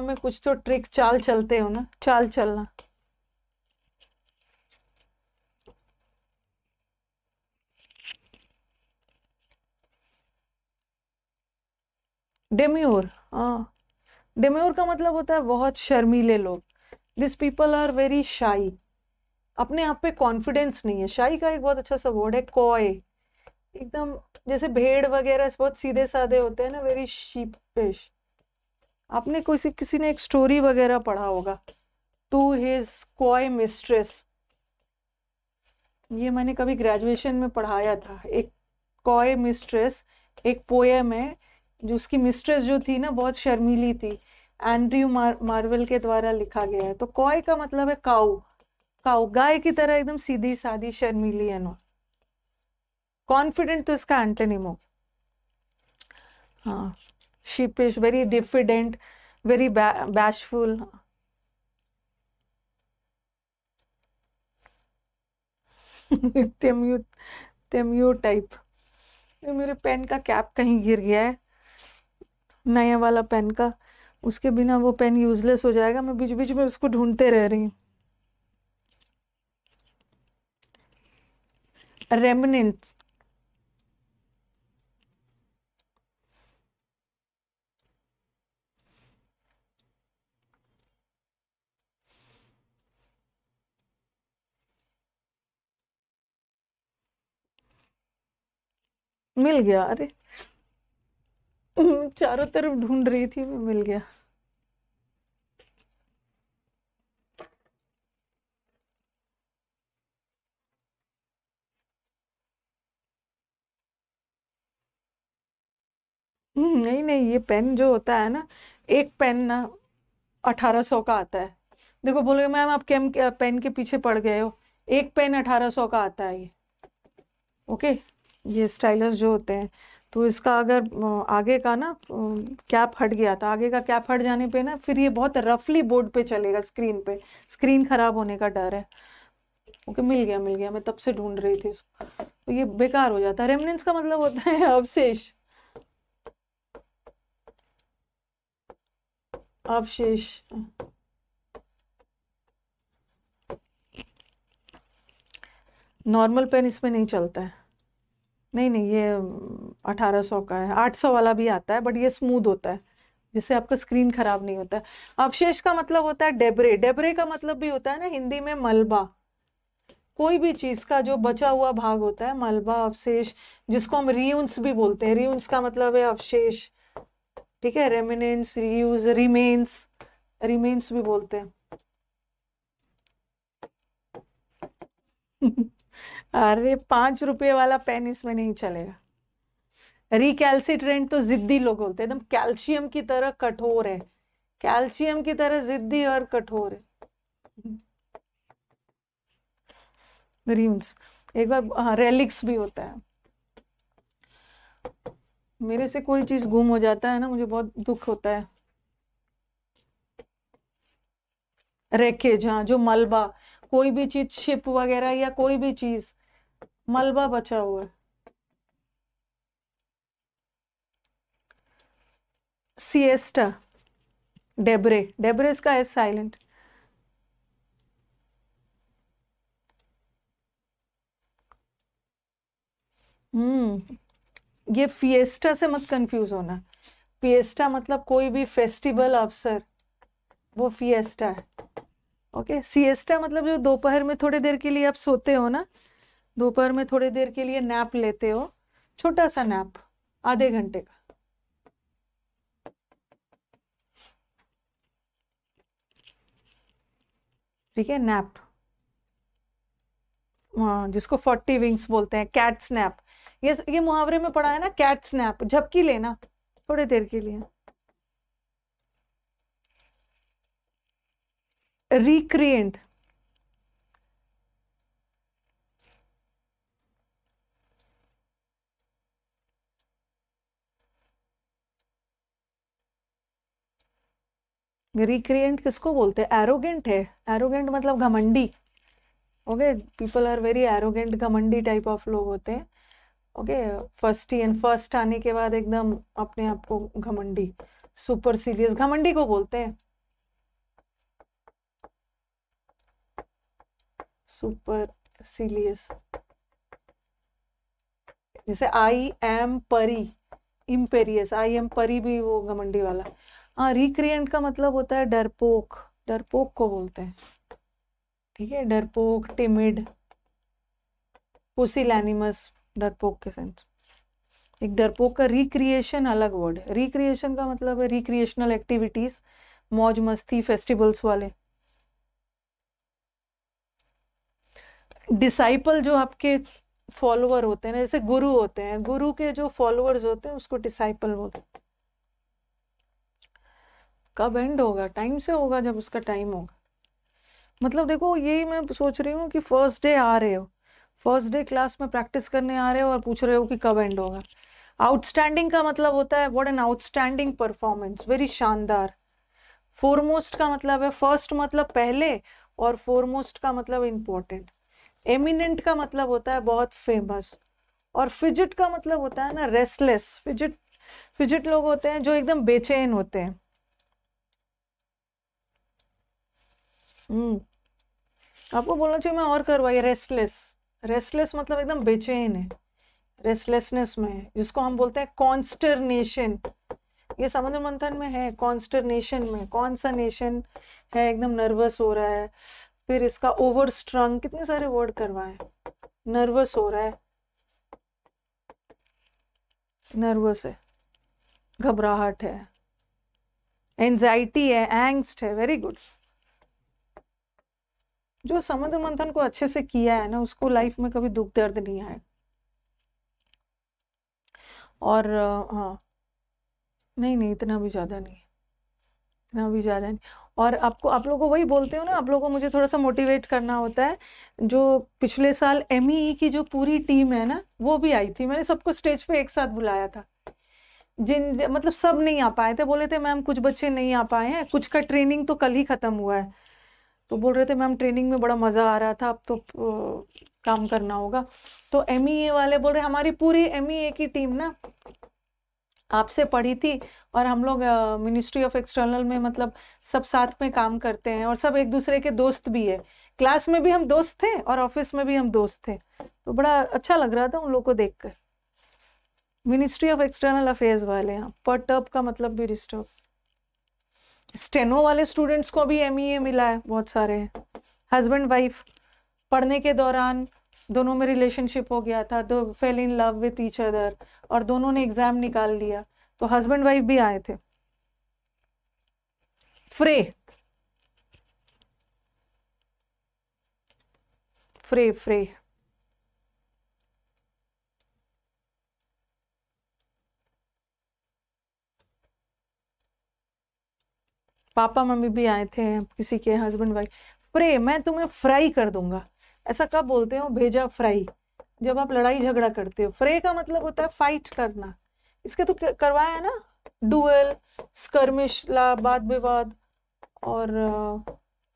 में कुछ तो ट्रिक, चाल चलते हो ना, चाल चलना। डेम्योर, हाँ, डेम्योर का मतलब होता है बहुत शर्मीले लोग। This people are very shy, अपने आप पे कॉन्फिडेंस नहीं है। शाई का एक बहुत अच्छा सा वर्ड है कॉय, एकदम जैसे भेड़ वगैरह बहुत सीधे साधे होते हैं ना, वेरी शीपिश। आपने किसी ने एक स्टोरी वगैरह पढ़ा होगा, टू हिज कॉय मिस्ट्रेस। ये मैंने कभी ग्रेजुएशन में पढ़ाया था। एक कॉय मिस्ट्रेस, एक पोएम है, जो उसकी मिस्ट्रेस जो थी ना बहुत शर्मीली थी। एंड्रयू मार्वेल के द्वारा लिखा गया है। तो कॉय का मतलब है काऊ, काऊ, गाय की तरह एकदम सीधी सादी, शर्मीली है ना। कॉन्फिडेंट तो इसका एंटोनिम हो। हाँ, शीपिश, very diffident, very bashful. तेम्यू, तेम्यू type. मेरे पेन का कैप कहीं गिर गया है, नया वाला पेन का। उसके बिना वो पेन यूजलेस हो जाएगा। मैं बीच बीच में उसको ढूंढते रह रही हूँ। रेमिनेंट्स, मिल गया। अरे चारों तरफ ढूंढ रही थी मैं, मिल गया। नहीं नहीं, ये पेन जो होता है ना, एक पेन ना 1800 का आता है। देखो बोलोगे मैम आप पेन के पीछे पड़ गए हो, एक पेन 1800 का आता है ये। ओके, ये स्टाइलस जो होते हैं, तो इसका अगर आगे का ना कैप हट गया था, आगे का कैप हट जाने पे ना फिर ये बहुत रफली बोर्ड पे चलेगा, स्क्रीन पे, स्क्रीन खराब होने का डर है। ओके, मिल गया मिल गया, मैं तब से ढूंढ रही थी इसको। तो ये बेकार हो जाता है। रेमनेंस का मतलब होता है अवशेष, अवशेष। नॉर्मल पेन इसमें नहीं चलता है। नहीं नहीं, ये 1800 का है। 800 वाला भी आता है, बट ये स्मूथ होता है, जिससे आपका स्क्रीन खराब नहीं होता है। अवशेष का मतलब होता है डेब्रे। डेब्रे का मतलब भी होता है ना हिंदी में मलबा। कोई भी चीज का जो बचा हुआ भाग होता है, मलबा, अवशेष, जिसको हम रियून्स भी बोलते हैं। रियून्स का मतलब है अवशेष, ठीक है। रेमिनेंस, रियूज, रिमेन्स, रिमेन्स भी बोलते हैं। अरे 5 रुपए वाला पेन इसमें नहीं चलेगा। रिकैल्सिट्रेंट तो जिद्दी लोग बोलते हैं, एकदम कैल्शियम की तरह कठोर है, कैल्शियम की तरह जिद्दी और कठोर है। रिम्स, एक बार, हाँ, रेलिक्स भी होता है। मेरे से कोई चीज गुम हो जाता है ना, मुझे बहुत दुख होता है। रेकेज, हाँ, जो मलबा, कोई भी चीज, शिप वगैरह या कोई भी चीज, मलबा बचा हुआ है। सिएस्टा, डेब्रे, डेब्रे का है साइलेंट। ये फिएस्टा से मत कंफ्यूज होना। फिएस्टा मतलब कोई भी फेस्टिवल अवसर, वो फिएस्टा है। ओके, सिएस्टा मतलब जो दोपहर में थोड़ी देर के लिए आप सोते हो ना, दोपहर में थोड़ी देर के लिए नैप लेते हो, छोटा सा नैप, आधे घंटे का। ठीक है, नैप, हाँ, जिसको 40 विंग्स बोलते हैं, कैट स्नैप। ये मुहावरे में पढ़ा है ना, कैट स्नैप, झपकी लेना थोड़ी देर के लिए। रिक्रिएंट, रिक्रिएंट किसको बोलते हैं? एरोगेंट है। एरोगेंट मतलब घमंडी। Okay, people are very arrogant, घमंडी टाइप ऑफ लोग होते हैं। ओके, फर्स्ट एंड फर्स्ट आने के बाद एकदम अपने आप को घमंडी, सुपर सीरियस, घमंडी को बोलते हैं सुपर सीरियस। जैसे आई एम परी, इम्पेरियस, आई एम परी भी वो घमंडी वाला। हाँ, रिक्रिएंट का मतलब होता है डरपोक, डरपोक को बोलते हैं। ठीक है, डरपोक, टिमिड, पुसिलैनिमस, डरपोक के सेंस। एक डरपोक का रिक्रिएशन अलग वर्ड है। रिक्रिएशन का मतलब है रिक्रिएशनल एक्टिविटीज, मौज मस्ती, फेस्टिवल्स वाले। डिसाइपल जो आपके फॉलोअर होते हैं ना, जैसे गुरु होते हैं, गुरु के जो फॉलोअर्स होते हैं उसको डिसाइपल बोलते हैं। कब एंड होगा? टाइम से होगा, जब उसका टाइम होगा। मतलब देखो, यही मैं सोच रही हूँ कि फर्स्ट डे आ रहे हो, फर्स्ट डे क्लास में प्रैक्टिस करने आ रहे हो और पूछ रहे हो कि कब एंड होगा। आउटस्टैंडिंग का मतलब होता है what an outstanding performance, very शानदार। फोरमोस्ट का मतलब है, फर्स्ट मतलब पहले, और फोरमोस्ट का मतलब इम्पोर्टेंट। एमिनेंट का मतलब होता है बहुत फेमस। और फिजिट का मतलब होता है ना रेस्टलेस। फिजिट, फिजिट लोग होते हैं जो एकदम बेचैन होते हैं। आपको बोलना चाहिए मैं और करवाइए, रेस्टलेस। रेस्टलेस मतलब एकदम बेचैन है, रेस्टलेसनेस में है, जिसको हम बोलते हैं कॉन्स्टरनेशन। ये समुद्र मंथन में है, कॉन्स्टरनेशन में। कौन सा नेशन है, एकदम नर्वस हो रहा है। फिर इसका ओवर स्ट्रंग, कितने सारे वर्ड करवाए, नर्वस हो रहा है, नर्वस है, घबराहट है, एंजाइटी है, एंग्स्ट है। Very good. जो समुद्र मंथन को अच्छे से किया है ना, उसको लाइफ में कभी दुख दर्द नहीं आए। और हाँ, नहीं नहीं, इतना भी ज़्यादा नहीं, इतना भी ज़्यादा नहीं। और आपको, आप लोगों को वही बोलते हो ना, आप लोगों को मुझे थोड़ा सा मोटिवेट करना होता है। जो पिछले साल MEE की जो पूरी टीम है ना, वो भी आई थी, मैंने सबको स्टेज पे एक साथ बुलाया था। मतलब सब नहीं आ पाए थे, बोले थे मैम कुछ बच्चे नहीं आ पाए हैं, कुछ का ट्रेनिंग तो कल ही ख़त्म हुआ है, तो बोल रहे थे मैम ट्रेनिंग में बड़ा मज़ा आ रहा था, अब तो काम करना होगा। तो MEA वाले बोल रहे हमारी पूरी MEA की टीम ना आपसे पढ़ी थी, और हम लोग मिनिस्ट्री ऑफ एक्सटर्नल में मतलब सब साथ में काम करते हैं, और सब एक दूसरे के दोस्त भी है, क्लास में भी हम दोस्त थे और ऑफिस में भी हम दोस्त थे। तो बड़ा अच्छा लग रहा था उन लोग को देखकर। मिनिस्ट्री ऑफ एक्सटर्नल अफेयर्स वाले, यहाँ पर्टर्ब का मतलब भी डिस्टर्ब। स्टेनो वाले स्टूडेंट्स को भी MEA मिला है, बहुत सारे हैं। हस्बैंड वाइफ पढ़ने के दौरान दोनों में रिलेशनशिप हो गया था, दो fail in love with each other, और दोनों ने एग्जाम निकाल लिया, तो हस्बैंड वाइफ भी आए थे। फ्रे फ्रे फ्रे पापा मम्मी भी आए थे, किसी के हस्बैंड वाइफ। फ्रे, मैं तुम्हें फ्राई कर दूंगा, ऐसा कब बोलते हो? भेजा फ्राई, जब आप लड़ाई झगड़ा करते हो। फ्रे का मतलब होता है फाइट करना। इसके तो करवाया है ना, डुएल, स्कर्मिश, वाद विवाद, और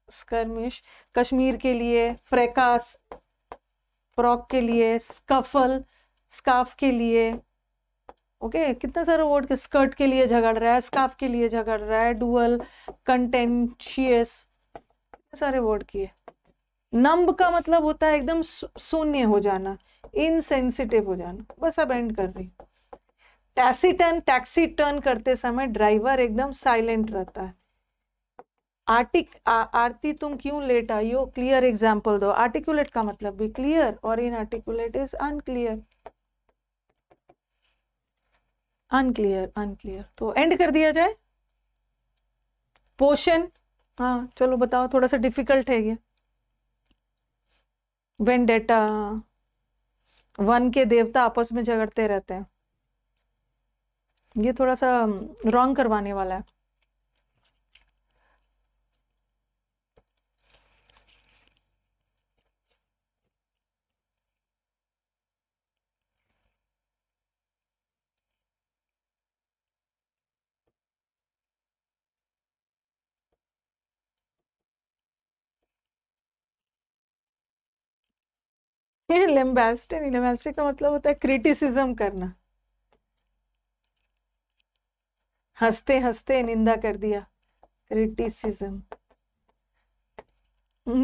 स्कर्मिश कश्मीर के लिए, फ्रैकास फ्रॉक के लिए, स्कफल स्कार्फ के लिए। ओके, कितना सारा वर्ड के, स्कर्ट के लिए झगड़ रहा है, स्कार्फ के लिए झगड़ रहा है, डुअल, कंटेंशियस, सारे वर्ड किए। नंब का मतलब होता है एकदम शून्य हो जाना, इनसेंसिटिव हो जाना। बस अब एंड कर रही। टैसीटर्न, टैक्सी टर्न करते समय ड्राइवर एकदम साइलेंट रहता है। आरती तुम क्यों लेट आई हो? क्लियर एग्जाम्पल दो। आर्टिकुलेट का मतलब भी क्लियर, और inarticulate is unclear. Unclear, unclear, तो एंड कर दिया जाए। पोषण, हाँ चलो बताओ, थोड़ा सा डिफिकल्ट है ये। वेंडेटा, वन के देवता आपस में झगड़ते रहते हैं, ये थोड़ा सा रॉन्ग करवाने वाला है। ये लेम्बास्टिक का मतलब होता है क्रिटिसिज्म करना, हंसते हंसते निंदा कर दिया, क्रिटिसिज्म।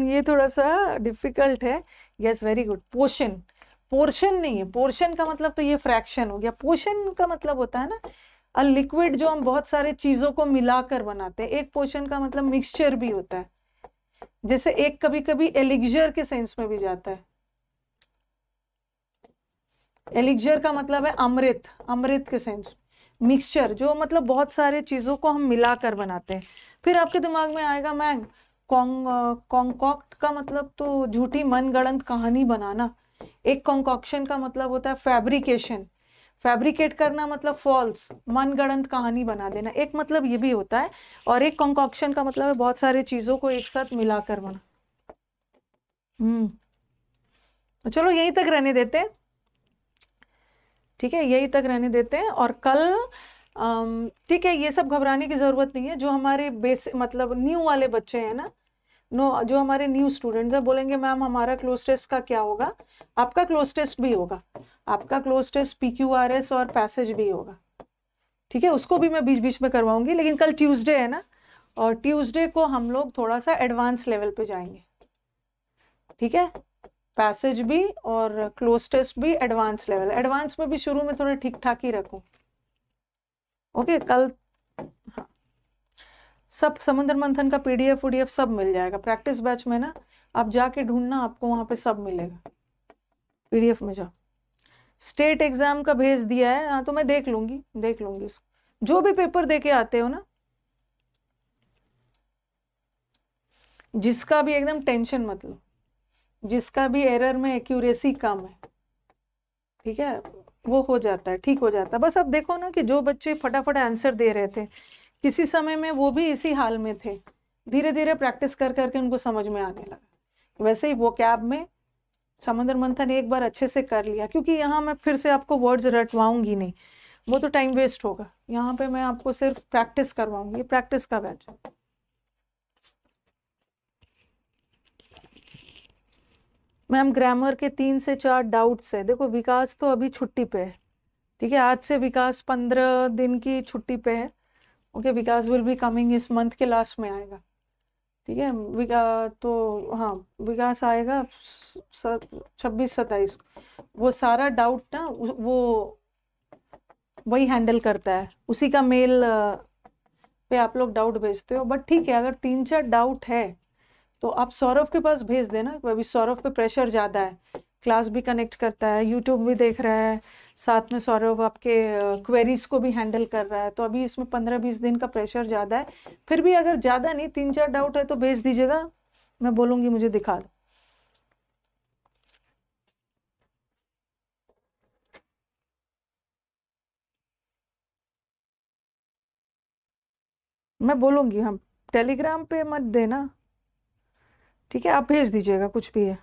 ये थोड़ा सा डिफिकल्ट है। Yes, very good. Portion, portion नहीं है, पोर्शन का मतलब तो ये फ्रैक्शन हो गया। पोर्शन का मतलब होता है ना अ लिक्विड, जो हम बहुत सारे चीजों को मिलाकर बनाते हैं। एक पोर्शन का मतलब मिक्सचर भी होता है, जैसे एक कभी कभी एलिक्जर के सेंस में भी जाता है। एलिक्जर का मतलब है अमृत, अमृत के सेंस। मिक्सचर जो मतलब बहुत सारे चीजों को हम मिलाकर बनाते हैं। फिर आपके दिमाग में आएगा मैंग, कॉन्कॉक्ट का मतलब तो झूठी मनगढ़ंत कहानी बनाना। एक कॉन्कॉक्शन का मतलब होता है फैब्रिकेशन, फैब्रिकेट करना मतलब फॉल्स, मनगढ़ंत कहानी बना देना, एक मतलब ये भी होता है। और एक कॉन्कॉक्शन का मतलब है बहुत सारे चीजों को एक साथ मिलाकर बना। तो चलो यहीं तक रहने देते हैं, ठीक है, यहीं तक रहने देते हैं। और कल ठीक है, ये सब घबराने की जरूरत नहीं है। जो हमारे मतलब न्यू वाले बच्चे हैं ना, जो हमारे न्यू स्टूडेंट्स हैं, बोलेंगे मैम हमारा क्लोज टेस्ट का क्या होगा? आपका क्लोज टेस्ट भी होगा, आपका क्लोज टेस्ट PQRS और पैसेज भी होगा, ठीक है, उसको भी मैं बीच बीच में करवाऊंगी। लेकिन कल ट्यूसडे है ना, और ट्यूसडे को हम लोग थोड़ा सा एडवांस लेवल पे जाएंगे, ठीक है। पैसेज भी और क्लोज टेस्ट भी एडवांस लेवल। एडवांस में भी शुरू में थोड़ा ठीक ठाक ही रखूं, ओके। कल हाँ, सब समुद्र मंथन का PDF सब मिल जाएगा प्रैक्टिस बैच में ना, आप जाके ढूंढना, आपको वहां पे सब मिलेगा। PDF में जाओ। स्टेट एग्जाम का भेज दिया है, हाँ तो मैं देख लूंगी उसको। जो भी पेपर दे के आते हो ना, जिसका भी एकदम टेंशन मतलब, जिसका भी एरर में एक्यूरेसी कम है, ठीक है, वो हो जाता है, ठीक हो जाता है। बस अब देखो ना कि जो बच्चे फटाफट आंसर दे रहे थे किसी समय में वो भी इसी हाल में थे, धीरे धीरे प्रैक्टिस कर करके उनको समझ में आने लगा। वैसे ही वो कैब में समुद्र मंथन एक बार अच्छे से कर लिया, क्योंकि यहाँ मैं फिर से आपको वर्ड्स रटवाऊंगी नहीं, वो तो टाइम वेस्ट होगा। यहाँ पे मैं आपको सिर्फ प्रैक्टिस करवाऊंगी, ये प्रैक्टिस का बैच है। मैम ग्रामर के 3 से 4 डाउट्स है। देखो विकास तो अभी छुट्टी पे है, ठीक है, आज से विकास 15 दिन की छुट्टी पे है। Okay, Vikas will be coming इस मंथ के लास्ट में आएगा, ठीक है। तो हाँ, विकास आएगा 26-27 को। वो सारा डाउट ना वो वही हैंडल करता है, उसी का मेल पे आप लोग डाउट भेजते हो। बट ठीक है, अगर 3-4 डाउट है तो आप सौरभ के पास भेज देना। अभी सौरभ पे प्रेशर ज़्यादा है, क्लास भी कनेक्ट करता है, यूट्यूब भी देख रहा है, साथ में सौरभ आपके क्वेरीज को भी हैंडल कर रहा है। तो अभी इसमें 15-20 दिन का प्रेशर ज़्यादा है। फिर भी अगर ज़्यादा नहीं, 3-4 डाउट है तो भेज दीजिएगा, मैं बोलूँगी मुझे दिखा दो। मैं बोलूँगी, हम टेलीग्राम पे मत देना, ठीक है, आप भेज दीजिएगा कुछ भी है।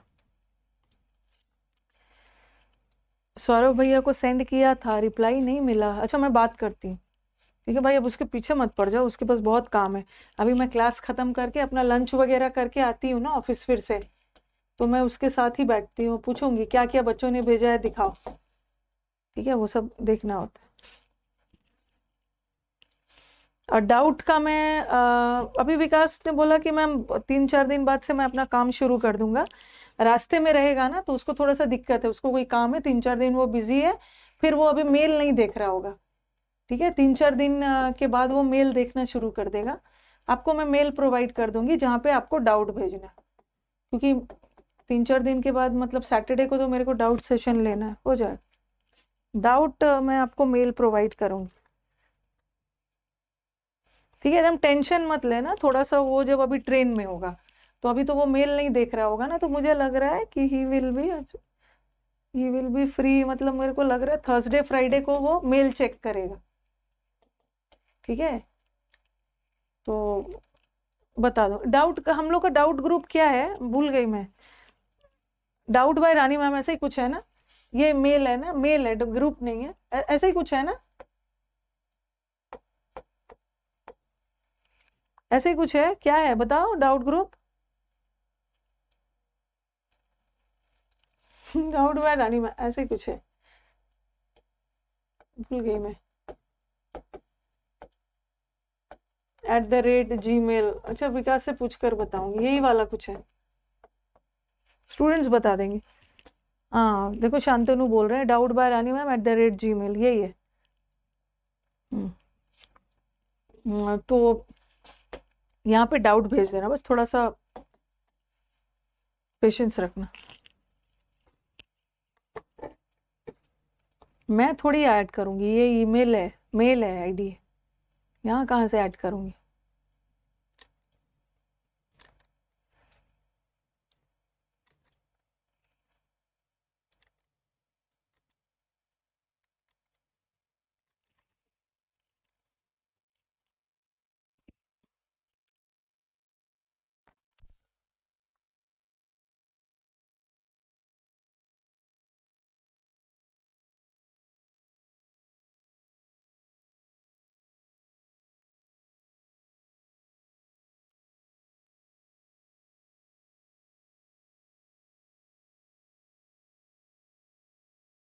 सौरभ भैया को सेंड किया था, रिप्लाई नहीं मिला। अच्छा, मैं बात करती हूँ, ठीक है भाई, अब उसके पीछे मत पड़ जाओ, उसके पास बहुत काम है। अभी मैं क्लास खत्म करके अपना लंच वगैरह करके आती हूँ ना ऑफिस फिर से, तो मैं उसके साथ ही बैठती हूँ, पूछूंगी क्या क्या बच्चों ने भेजा है दिखाओ, ठीक है, वो सब देखना होता है। और डाउट का मैं अभी विकास ने बोला कि मैम 3-4 दिन बाद से मैं अपना काम शुरू कर दूंगा। रास्ते में रहेगा ना तो उसको थोड़ा सा दिक्कत है, उसको कोई काम है, 3-4 दिन वो बिजी है, फिर वो अभी मेल नहीं देख रहा होगा, ठीक है। 3-4 दिन के बाद वो मेल देखना शुरू कर देगा। आपको मैं मेल प्रोवाइड कर दूंगी जहाँ पे आपको डाउट भेजना, क्योंकि 3-4 दिन के बाद मतलब सैटरडे को तो मेरे को डाउट सेशन लेना है, हो जाए डाउट मैं आपको मेल प्रोवाइड करूंगी, ठीक है। एकदम टेंशन मत लेना, थोड़ा सा वो जब अभी ट्रेन में होगा तो अभी तो वो मेल नहीं देख रहा होगा ना, तो मुझे लग रहा है कि ही विल बी फ्री, मतलब मेरे को लग रहा है थर्सडे फ्राइडे को वो मेल चेक करेगा, ठीक है। तो बता दो डाउट का, हम लोग का डाउट ग्रुप क्या है, भूल गई मैं। डाउट बाय रानी मैम ऐसा ही कुछ है ना, ये मेल है ना, मेल है, ग्रुप नहीं है, ऐसा ही कुछ है ना, ऐसे ही कुछ है, क्या है बताओ, डाउट ग्रुप डाउट बाय रानी मैम ऐसे ही कुछ है, भूल गई मैं, @gmail। अच्छा, विकास से पूछकर बताऊंगी, यही वाला कुछ है, स्टूडेंट्स बता देंगे। हाँ देखो, शांतनु बोल रहे हैं डाउट बाय रानी मैम @gmail, यही है। तो यहाँ पे डाउट भेज देना, बस थोड़ा सा पेशेंस रखना। मैं थोड़ी ऐड करूंगी, ये ईमेल है, मेल है, आईडी है, यहाँ कहाँ से ऐड करूंगी।